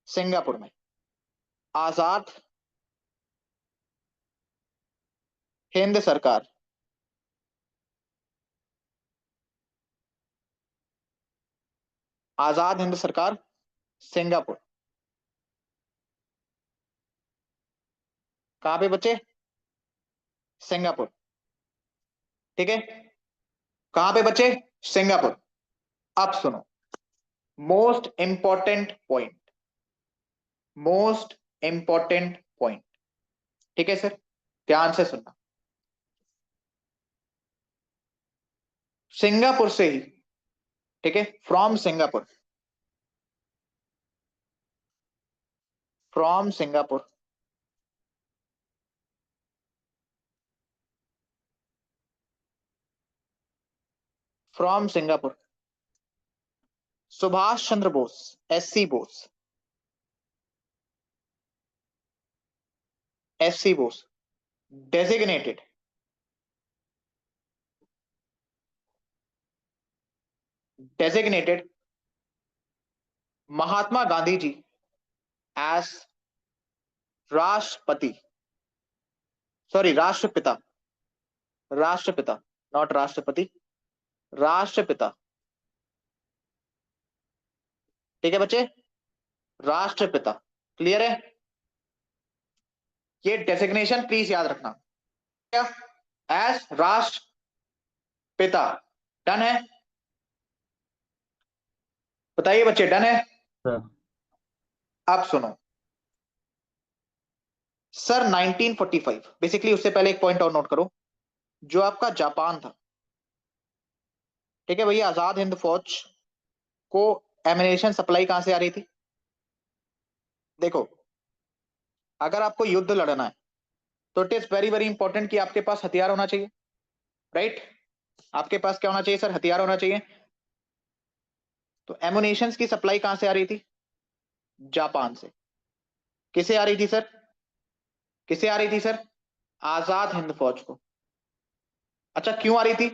सिंगापुर में। आजाद हिंद सरकार, आजाद हिंद सरकार सिंगापुर। कहां पे बच्चे? सिंगापुर। ठीक है। कहां पे बच्चे? सिंगापुर। अब सुनो, most important point, most important point. ठीक है सर, ध्यान से सुनना। सिंगापुर से ही, ठीक है, from Singapore, from Singapore. From Singapore, Subhash Chandra Bose, SC Bose, SC Bose, designated, designated Mahatma Gandhi ji as राष्ट्रपति, सॉरी राष्ट्रपिता, राष्ट्रपिता, नॉट राष्ट्रपति, राष्ट्रपिता, ठीक है बच्चे, राष्ट्रपिता, क्लियर है? ये डेजिग्नेशन प्लीज याद रखना, क्या, एज राष्ट्रपिता, डन है? बताइए बच्चे, डन है? सर अब सुनो सर, 1945, बेसिकली उससे पहले एक पॉइंट और नोट करो, जो आपका जापान था, ठीक है भैया, आजाद हिंद फौज को एमिनेशन सप्लाई कहां से आ रही थी? देखो, अगर आपको युद्ध लड़ना है तो it is very very important कि आपके पास हथियार होना चाहिए, राइट? आपके पास क्या होना चाहिए सर? हथियार होना चाहिए। तो एमुनेशन की सप्लाई कहां से आ रही थी? जापान से। किसे आ रही थी सर? किसे आ रही थी सर? आजाद हिंद फौज को। अच्छा, क्यों आ रही थी?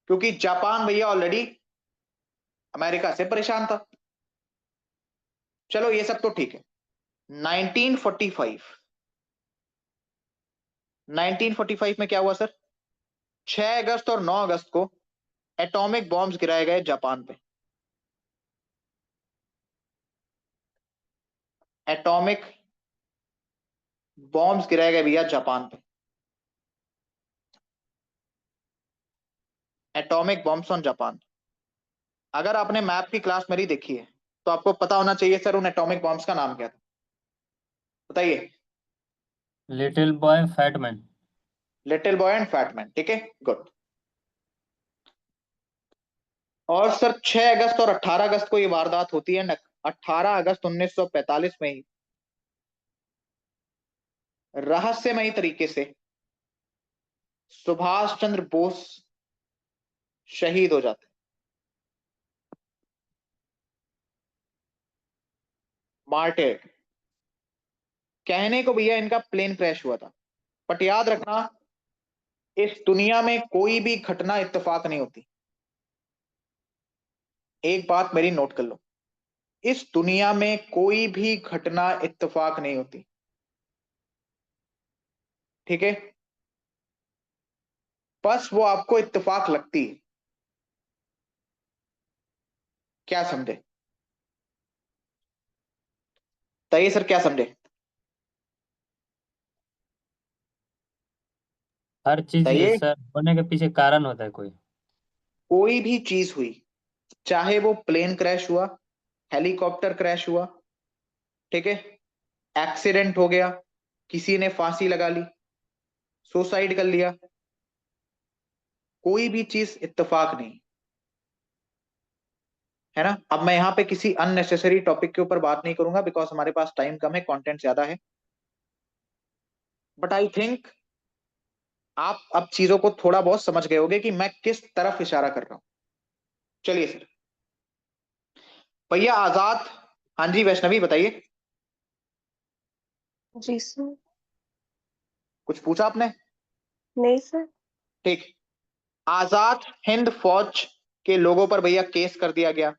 क्योंकि जापान भैया ऑलरेडी अमेरिका से परेशान था। चलो ये सब तो ठीक है। 1945, 1945 में क्या हुआ सर? 6 अगस्त और 9 अगस्त को एटॉमिक बॉम्ब्स गिराए गए जापान पे। एटॉमिक बॉम्ब्स गिराए गए भैया जापान पे। Atomic bombs on Japan. अगर आपने मैप की क्लास मेरी देखी है तो आपको पता होना चाहिए सर उन एटॉमिक बॉम्ब्स का नाम क्या था, बताइए। Little boy fat man. Little boy and fat man, ठीक है, गुड। और सर 6 अगस्त और 18 अगस्त को ये वारदात होती है। 18 अगस्त 1945 में ही रहस्यमयी तरीके से सुभाष चंद्र बोस शहीद हो जाते। मार्टेड, कहने को भैया इनका प्लेन क्रैश हुआ था, बट याद रखना इस दुनिया में कोई भी घटना इत्तेफाक नहीं होती। एक बात मेरी नोट कर लो, इस दुनिया में कोई भी घटना इत्तेफाक नहीं होती, ठीक है? बस वो आपको इत्तेफाक लगती है। क्या समझे? बताइए सर, क्या समझे? हर चीज बताइए। सर होने के पीछे कारण होता है कोई। कोई भी चीज हुई, चाहे वो प्लेन क्रैश हुआ, हेलीकॉप्टर क्रैश हुआ, ठीक है, एक्सीडेंट हो गया, किसी ने फांसी लगा ली, सुसाइड कर लिया, कोई भी चीज इत्तेफाक नहीं, है ना? अब मैं यहाँ पे किसी अननेसेसरी टॉपिक के ऊपर बात नहीं करूंगा बिकॉज हमारे पास टाइम कम है, कंटेंट ज्यादा है, बट आई थिंक आप अब चीजों को थोड़ा बहुत समझ गए होंगे कि मैं किस तरफ इशारा कर रहा हूं। चलिए सर, भैया आजाद, हाँ जी वैष्णवी बताइए। जी सर। कुछ पूछा आपने? नहीं सर। ठीक। आजाद हिंद फौज के लोगों पर भैया केस कर दिया गया,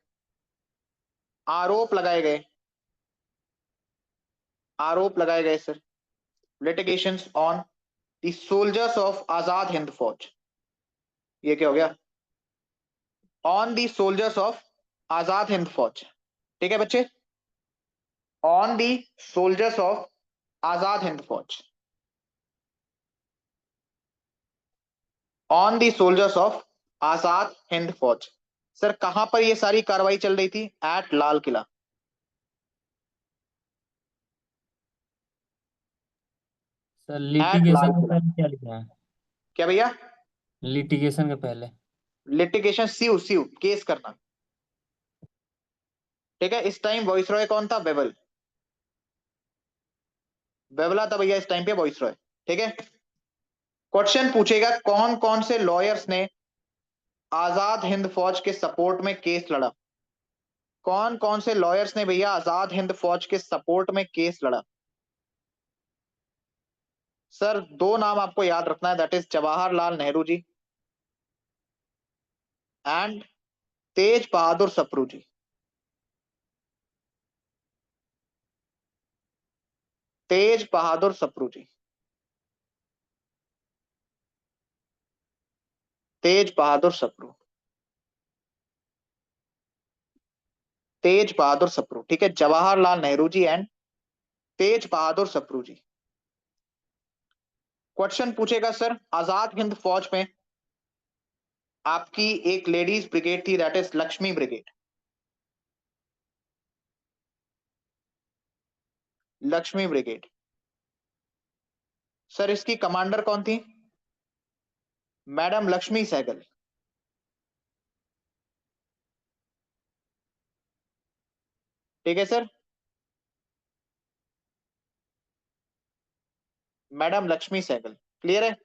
आरोप लगाए गए, आरोप लगाए गए sir, litigations on the soldiers of Azad Hind Fauj. ये क्या हो गया? On the soldiers of Azad Hind Fauj, ठीक है बच्चे, on the soldiers of Azad Hind Fauj, on the soldiers of Azad Hind Fauj. Sir कहां पर ये सारी कार्रवाई चल रही थी? Eight Lal Qila. Sir eight litigation लाल के किला। पहले क्या लिखा है? क्या भैया? लिटिगेशन के पहले लिटिगेशन, स्यू केस करना, ठीक है। इस टाइम वॉइसरॉय कौन था? बेवल, बेवला था भैया इस टाइम पे वॉइसरॉय, ठीक है। क्वेश्चन पूछेगा कौन कौन से लॉयर्स ने आजाद हिंद फौज के सपोर्ट में केस लड़ा? कौन कौन से लॉयर्स ने भैया आजाद हिंद फौज के सपोर्ट में केस लड़ा? सर दो नाम आपको याद रखना है, that is Jawaharlal Nehru ji and Tej Bahadur Sapru ji. Tej Bahadur Sapru ji, Tej Bahadur Sapru, Tej Bahadur Sapru, ठीक है। जवाहरलाल नेहरू जी एंड तेज बहादुर सप्रू जी। क्वेश्चन पूछेगा सर आजाद हिंद फौज में आपकी एक लेडीज ब्रिगेड थी, that is Lakshmi brigade. Lakshmi brigade, sir इसकी कमांडर कौन थी? मैडम लक्ष्मी सहगल, ठीक है sir. Madam Lakshmi Sahgal, clear है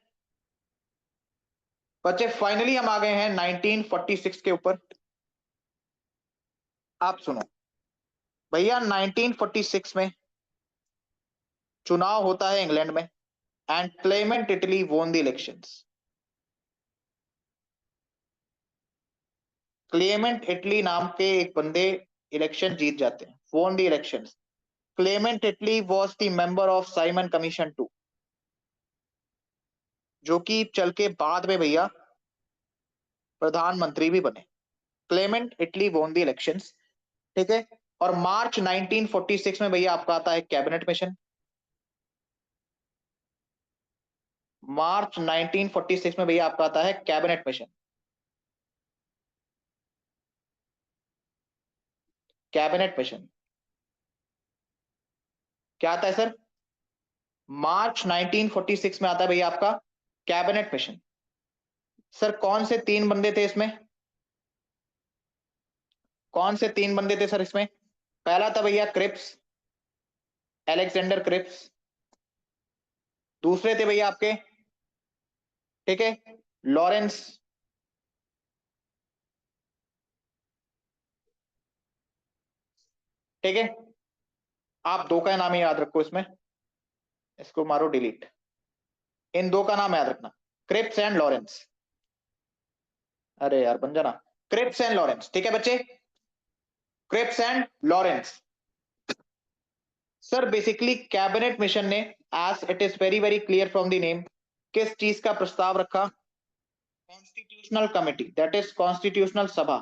बच्चे? फाइनली हम आ गए हैं 1946 के ऊपर। आप सुनो भैया, 1946 में चुनाव होता है इंग्लैंड में and Clement Italy won the elections. Clement Italy नाम के एक बंदे इलेक्शन जीत जाते हैं, won the elections. Clement Italy was the member of Simon commission 2, जो कि चल के बाद में भैया प्रधानमंत्री भी बने। Clement Italy won the elections, ठीक है। और मार्च 1946 में भैया आपका आता है कैबिनेट मिशन। मार्च 1946 में भैया आपका आता है कैबिनेट मिशन। कैबिनेट मिशन क्या आता है सर? मार्च 1946 में आता है भैया आपका कैबिनेट मिशन। सर कौन से तीन बंदे थे इसमें? कौन से तीन बंदे थे सर इसमें? पहला था भैया क्रिप्स, अलेक्जेंडर क्रिप्स। दूसरे थे भैया आपके, ठीक है, लॉरेंस। ठीक है, आप दो का नाम ही याद रखो इसमें, इसको मारो डिलीट। इन दो का नाम याद रखना, क्रिप्स एंड लॉरेंस। अरे यार बन जाना, क्रिप्स एंड लॉरेंस, ठीक है बच्चे, Cripps and Lawrence. Sir basically cabinet mission ने, as it is very very clear from the name, किस चीज का प्रस्ताव रखा? Constitutional committee, that is constitutional sabha.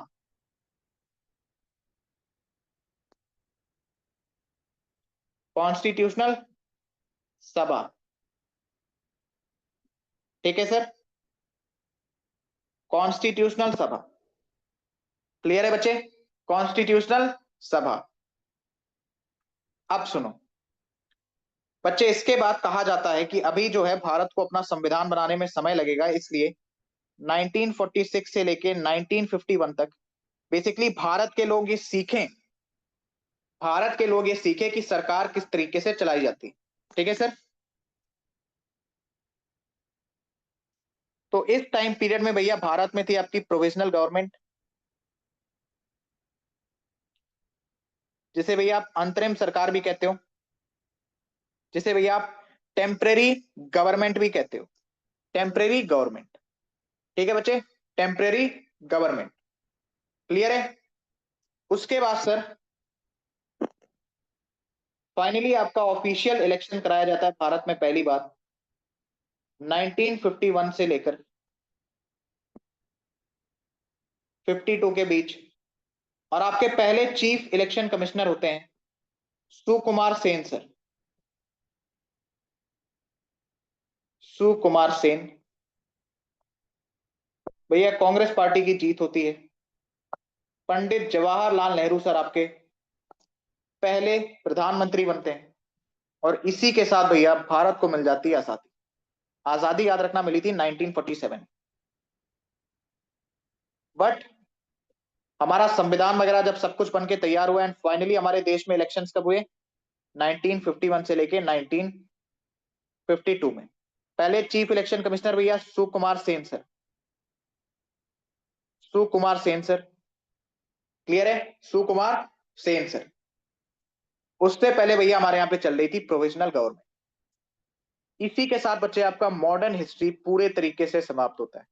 Constitutional sabha, ठीक है सर, कॉन्स्टिट्यूशनल सभा। क्लियर है बच्चे? कॉन्स्टिट्यूशनल सभा। अब सुनो बच्चे, इसके बाद कहा जाता है कि अभी जो है भारत को अपना संविधान बनाने में समय लगेगा, इसलिए 1946 से लेके 1951 तक बेसिकली भारत के लोग ये सीखें, भारत के लोग ये सीखे कि सरकार किस तरीके से चलाई जाती है, ठीक है सर। तो इस टाइम पीरियड में भैया भारत में थी आपकी प्रोविजनल गवर्नमेंट, जिसे भैया आप अंतरिम सरकार भी कहते हो, जिसे भैया आप टेम्परेरी गवर्नमेंट भी कहते हो, टेम्परेरी गवर्नमेंट, ठीक है बच्चे, टेम्परेरी गवर्नमेंट। क्लियर है? उसके बाद सर फाइनली आपका ऑफिशियल इलेक्शन कराया जाता है भारत में पहली बार 1951 से लेकर 52 के बीच। और आपके पहले चीफ इलेक्शन कमिश्नर होते हैं सुकुमार सेन सर, सुकुमार सेन। भैया कांग्रेस पार्टी की जीत होती है। पंडित जवाहरलाल नेहरू सर आपके पहले प्रधानमंत्री बनते हैं, और इसी के साथ भैया भारत को मिल जाती है आजादी। आजादी याद रखना मिली थी 1947। बट हमारा संविधान वगैरह जब सब कुछ बन के तैयार हुआ एंड फाइनली हमारे देश में इलेक्शंस कब हुए, 1951 से लेके 1952 में। पहले चीफ इलेक्शन कमिश्नर भैया Sukumar Sen sir, Sukumar Sen sir, clear है, सुकुमार सेन सर। उससे पहले भैया हमारे यहाँ पे चल रही थी प्रोविजनल गवर्नमेंट। इसी के साथ बच्चे आपका मॉडर्न हिस्ट्री पूरे तरीके से समाप्त होता है।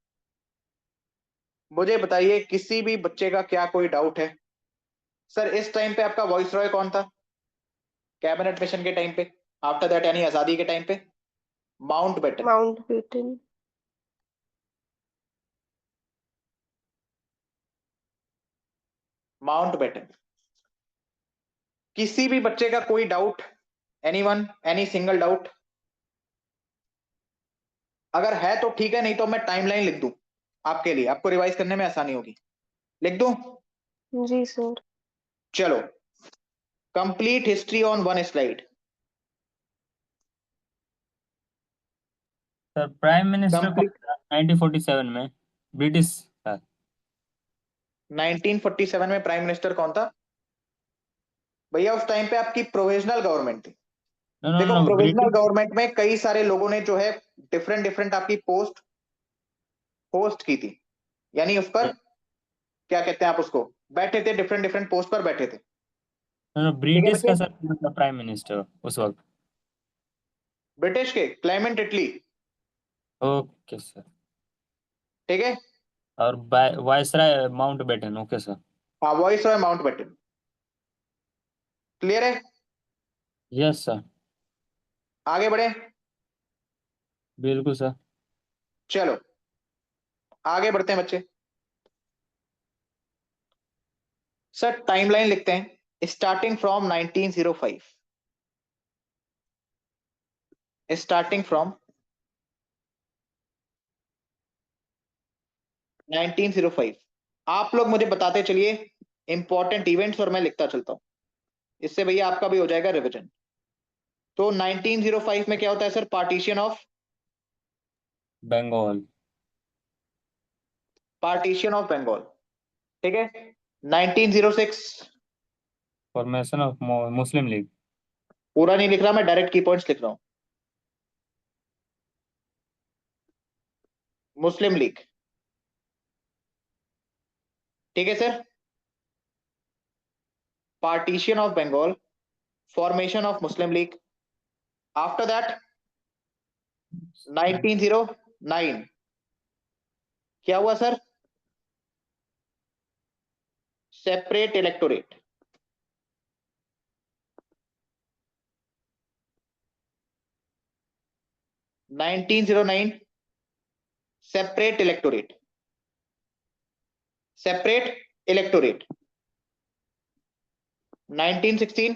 मुझे बताइए किसी भी बच्चे का क्या कोई डाउट है? सर इस टाइम पे आपका वॉइस रॉय कौन था कैबिनेट मिशन के टाइम पे, आफ्टर दैट यानी आजादी के टाइम पे? माउंटबेटन। माउंटबेटन। माउंटबेटन। किसी भी बच्चे का कोई doubt? Anyone, any single doubt? अगर है तो ठीक है, नहीं तो मैं टाइमलाइन लिख दूं आपके लिए, आपको रिवाइज करने में आसानी होगी। लिख दूं? जी सर। चलो, complete history on one slide. Sir prime minister कौन कंप्लीट। था 1947 में? ब्रिटिश था। 1947 में प्राइम मिनिस्टर कौन था भैया? उस टाइम पे आपकी प्रोविजनल गवर्नमेंट थी। नो नो देखो नो, प्रोविजनल ब्रिटिश। गवर्नमेंट में कई सारे लोगों ने जो है डिफरेंट डिफरेंट आपकी पोस्ट होस्ट की थी, यानी उस पर क्या कहते हैं आप उसको, बैठे थे, डिफरेंट डिफरेंट पोस्ट पर बैठे थे। नो नो, ठीक है ब्रिटिश का बच्चे, सर कौन था प्राइम मिनिस्टर उस वक्त? ब्रिटिश के क्लेमेंट इटली। Okay sir. ठीक है, और वायसराय माउंटबेटन। Okay sir. हाँ वॉइस रॉय माउंटबेटन। क्लियर है? Yes sir. आगे बढ़े? बिल्कुल सर। चलो आगे बढ़ते हैं बच्चे। सर टाइमलाइन लिखते हैं, स्टार्टिंग फ्रॉम 1905। Starting from 1905। आप लोग मुझे बताते चलिए इंपॉर्टेंट इवेंट्स और मैं लिखता चलता हूं, इससे भैया आपका भी हो जाएगा रिवीजन। तो 1905 में क्या होता है sir? Partition of, Bengal. Partition of Bengal. ठीक है। 1906, फॉर्मेशन ऑफ मुस्लिम लीग। पूरा नहीं लिख रहा मैं, डायरेक्ट की पॉइंट्स लिख रहा हूं। Muslim league. ठीक है sir. Partition of Bengal, formation of Muslim league. After that 1909 क्या हुआ sir? Separate electorate. Nineteen zero nine separate electorate, separate electorate. 1916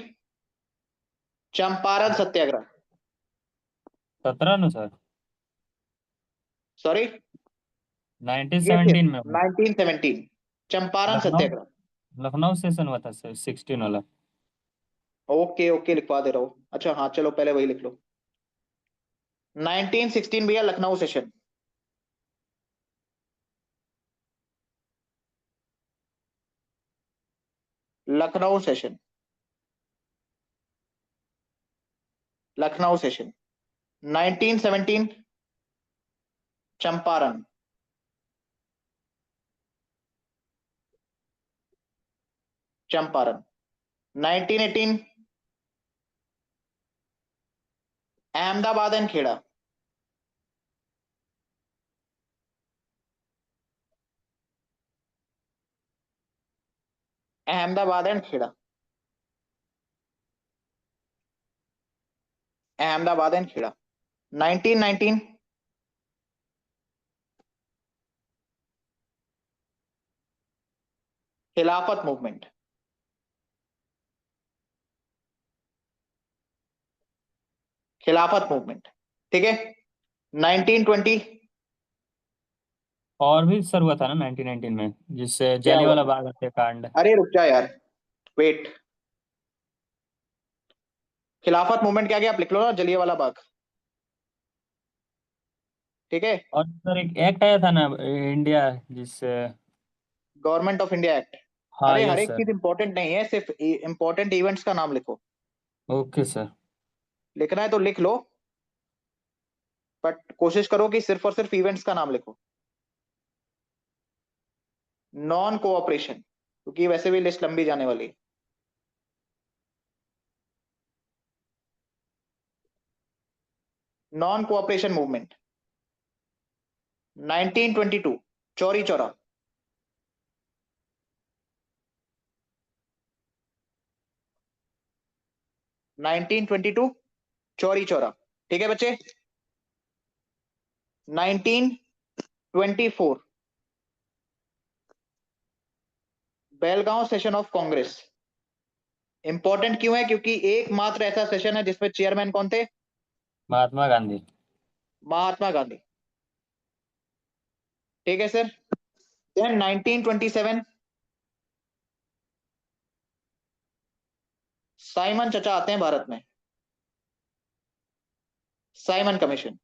Champaran satyagraha. 17 no sir. Sorry, yes yes, 1917 में हुआ। 1917 चंपारण लखनऊ, सत्याग्रह। लखनऊ सेशन हुआ था सर 16 वाला। ओके ओके, लिखवा दे रहा हूं। अच्छा हाँ चलो पहले वही लिख लो। 1916 भैया Lucknow session. Lucknow session, Lucknow session. 1917 Champaran. Champaran. 1918 Ahmedabad and Kheda. Ahmedabad and Kheda. Ahmedabad and Kheda. 1919 Khilafat movement. खिलाफत मूवमेंट। ठीक है। 1920 और भी सर हुआ था ना 1919 में, जिससे क्या हुआ? जलियांवाला बाग हत्याकांड। अरे रुक जा यार, वेट। खिलाफत मूवमेंट क्या गया आप लिख लो ना, जलियांवाला बाग। ठीक है। और सर एक एक्ट आया था ना इंडिया, जिससे गवर्नमेंट ऑफ इंडिया एक्ट। हाँ अरे हर यस एक सर। चीज इंपॉर्टेंट नहीं है, सिर्फ इंपॉर्टेंट इवेंट्स का नाम लिखो। Okay sir. लिखना है तो लिख लो, बट कोशिश करो कि सिर्फ और सिर्फ इवेंट्स का नाम लिखो। नॉन कोऑपरेशन, क्योंकि वैसे भी लिस्ट लंबी जाने वाली है। Non cooperation movement 1922 Chauri Chaura. Nineteen twenty two Chauri Chaura. ठीक है बच्चे। 1924 Belgaum session of Congress. Important क्यों है? क्योंकि एकमात्र ऐसा सेशन है जिसमें चेयरमैन कौन थे? महात्मा गांधी। महात्मा गांधी। ठीक है सर। देन 1927 साइमन चचा आते हैं भारत में। Simon commission.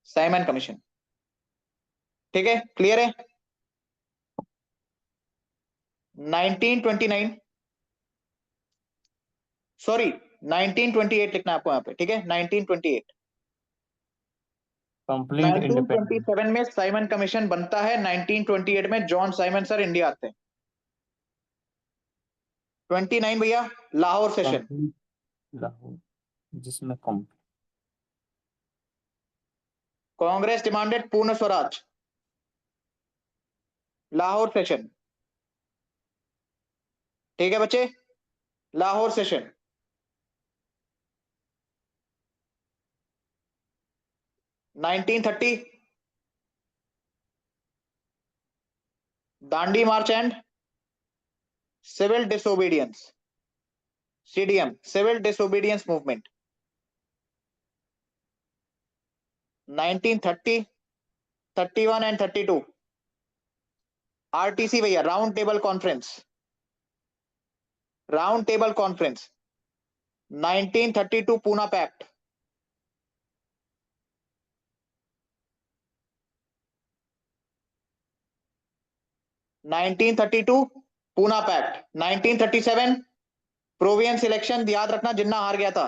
Simon commission. ठीक है, क्लियर है। 1929 सॉरी 1928 लिखना है आपको यहाँ पे। ठीक है, 1928। Complete independence. 1927 में साइमन कमीशन बनता है, 1928 में जॉन साइमन सर इंडिया आते हैं। 29 भैया लाहौर सेशन। कंप्लीट लाहौर, जिसमें कम कांग्रेस डिमांडेड पूर्ण स्वराज। लाहौर सेशन। ठीक है बच्चे, Lahore session. 1930 Dandi march and civil disobedience, CDM, civil disobedience movement. 1930 31 एंड 32 आरटीसी भैया, round table conference. Round table conference 1932 Poona pact. Poona pact. 1937 province election, याद रखना जिन्ना हार गया था।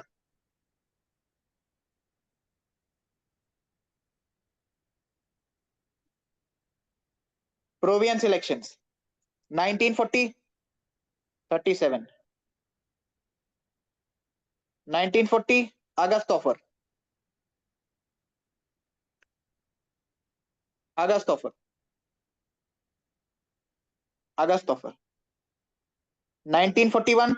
Province elections 1940 37 1940 August offer. August offer. August offer 1941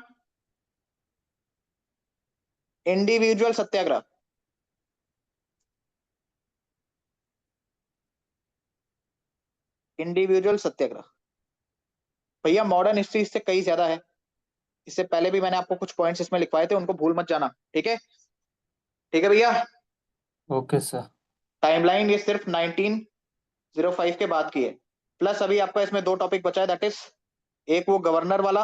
individual satyagraha. Individual satyagraha भैया मॉडर्न हिस्ट्री इससे कई ज्यादा है। इससे पहले भी मैंने आपको कुछ पॉइंट्स इसमें लिखवाए थे, उनको भूल मत जाना। ठीक है, ठीक है भैया। Okay sir. टाइमलाइन ये सिर्फ 1905 के बाद की है। प्लस अभी आपका इसमें दो टॉपिक बचा है, दैट इज एक वो गवर्नर वाला,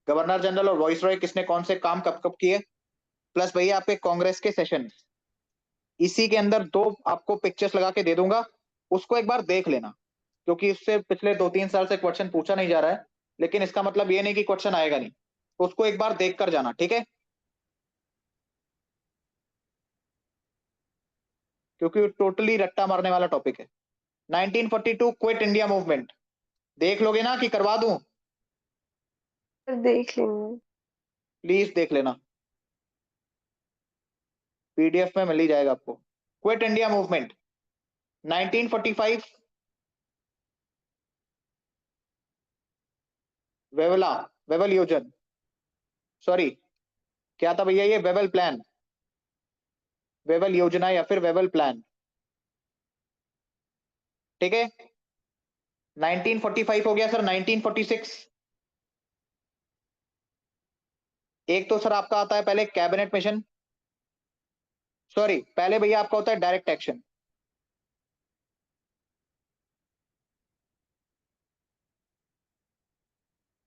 गवर्नर जनरल और वॉइस रॉय किसने कौन से काम कब कब किए। प्लस भैया आपके कांग्रेस के सेशन, इसी के अंदर दो आपको पिक्चर्स लगा के दे दूंगा, उसको एक बार देख लेना, क्योंकि इससे पिछले 2-3 साल से क्वेश्चन पूछा नहीं जा रहा है, लेकिन इसका मतलब ये नहीं कि क्वेश्चन आएगा नहीं। तो उसको एक बार देख कर जाना, ठीक है, क्योंकि टोटली रट्टा मारने वाला टॉपिक है। 1942 क्विट इंडिया मूवमेंट, देख लोगे ना कि करवा दूं? फिर देख लेंगे। प्लीज देख लेना, पीडीएफ में मिल ही जाएगा आपको। क्विट इंडिया मूवमेंट 1945 वेवला, वेवल योजन, सॉरी क्या था भैया ये, वेवल प्लान, वेवल योजना या फिर वेवल प्लान। ठीक है, 1945 हो गया सर। 1946 एक तो सर आपका आता है पहले कैबिनेट मिशन, सॉरी पहले भैया आपका होता है डायरेक्ट एक्शन।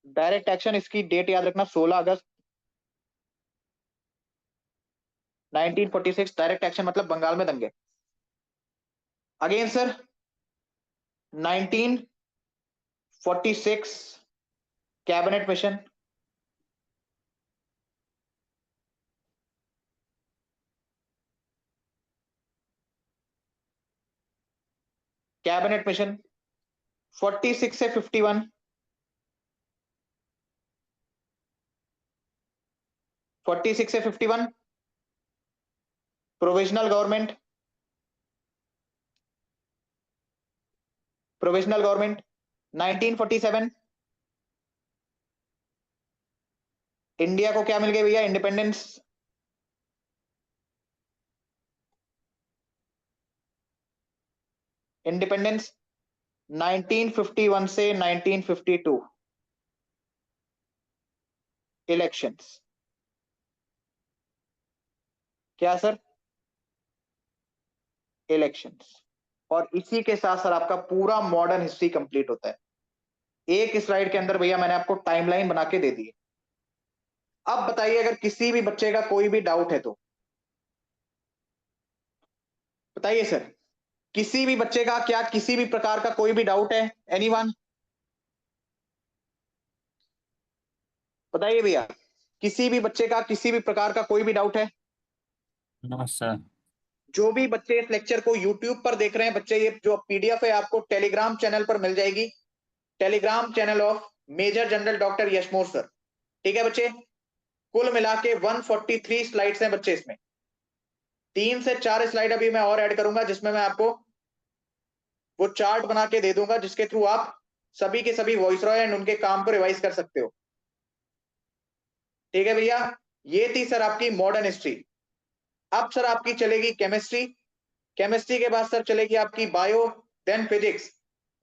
डायरेक्ट एक्शन, इसकी डेट याद रखना 16 अगस्त 1946। डायरेक्ट एक्शन मतलब बंगाल में दंगे। Again sir 1946 cabinet mission, cabinet mission 46 से 51, 46 से 51 provisional government, provisional government 1947 India को क्या मिल गया भैया, इंडिपेंडेंस। इंडिपेंडेंस 1951 से 1952 इलेक्शंस, क्या सर, इलेक्शंस। और इसी के साथ सर आपका पूरा मॉडर्न हिस्ट्री कंप्लीट होता है। एक स्लाइड के अंदर भैया मैंने आपको टाइमलाइन बना के दे दी है। अब बताइए अगर किसी भी बच्चे का कोई भी डाउट है तो बताइए सर, किसी भी बच्चे का क्या किसी भी प्रकार का कोई भी डाउट है, एनीवन? बताइए भैया, किसी भी बच्चे का किसी भी प्रकार का कोई भी डाउट है? No sir. जो भी बच्चे इस लेक्चर को YouTube पर देख रहे हैं बच्चे, ये जो PDF है आपको टेलीग्राम चैनल पर मिल जाएगी, Telegram channel of major general doctor यशमोर सर। ठीक है बच्चे, कुल मिला के 143 स्लाइड्स हैं बच्चे, इसमें 3 से 4 स्लाइड अभी मैं और ऐड करूंगा जिसमें मैं आपको वो चार्ट बना के दे दूंगा जिसके थ्रू आप सभी के सभी वॉइसरॉय एंड उनके काम को रिवाइज कर सकते हो। ठीक है भैया, ये थी सर आपकी मॉडर्न हिस्ट्री। अब सर आपकी चलेगी केमिस्ट्री, केमिस्ट्री के बाद सर चलेगी आपकी बायो, देन फिजिक्स,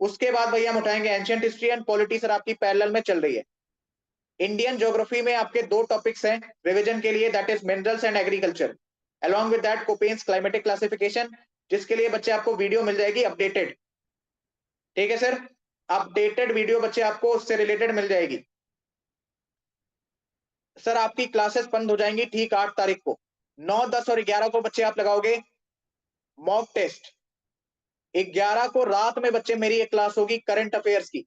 उसके बाद भैया हम उठाएंगे ancient history and polity, sir आपकी पैरेलल में चल रही है। इंडियन ज्योग्राफी में आपके 2 टॉपिक्स हैं रिवीजन के लिए, that is minerals and agriculture, along with that Koppen's climatic classification, जिसके लिए बच्चे आपको वीडियो मिल जाएगी अपडेटेड। ठीक है सर, अपडेटेड वीडियो बच्चे आपको उससे रिलेटेड मिल जाएगी। सर आपकी क्लासेस बंद हो जाएंगी ठीक 8 तारीख को, 9, 10 और 11 को बच्चे आप लगाओगे मॉक टेस्ट। 11 को रात में बच्चे मेरी एक क्लास होगी करंट अफेयर्स की,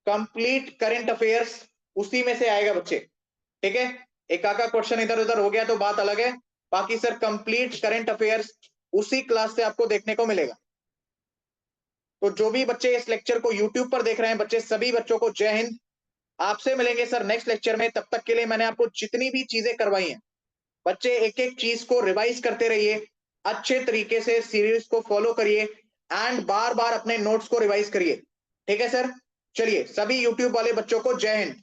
कंप्लीट करंट अफेयर्स उसी में से आएगा बच्चे। ठीक है, एक आका क्वेश्चन इधर उधर हो गया तो बात अलग है, बाकी सर कंप्लीट करंट अफेयर्स उसी क्लास से आपको देखने को मिलेगा। तो जो भी बच्चे इस लेक्चर को YouTube पर देख रहे हैं बच्चे, सभी बच्चों को जय हिंद। आपसे मिलेंगे सर नेक्स्ट लेक्चर में, तब तक के लिए मैंने आपको जितनी भी चीजें करवाई हैं बच्चे एक एक चीज को रिवाइज करते रहिए, अच्छे तरीके से सीरीज को फॉलो करिए एंड बार बार अपने नोट्स को रिवाइज करिए। ठीक है सर, चलिए सभी YouTube वाले बच्चों को जय हिंद।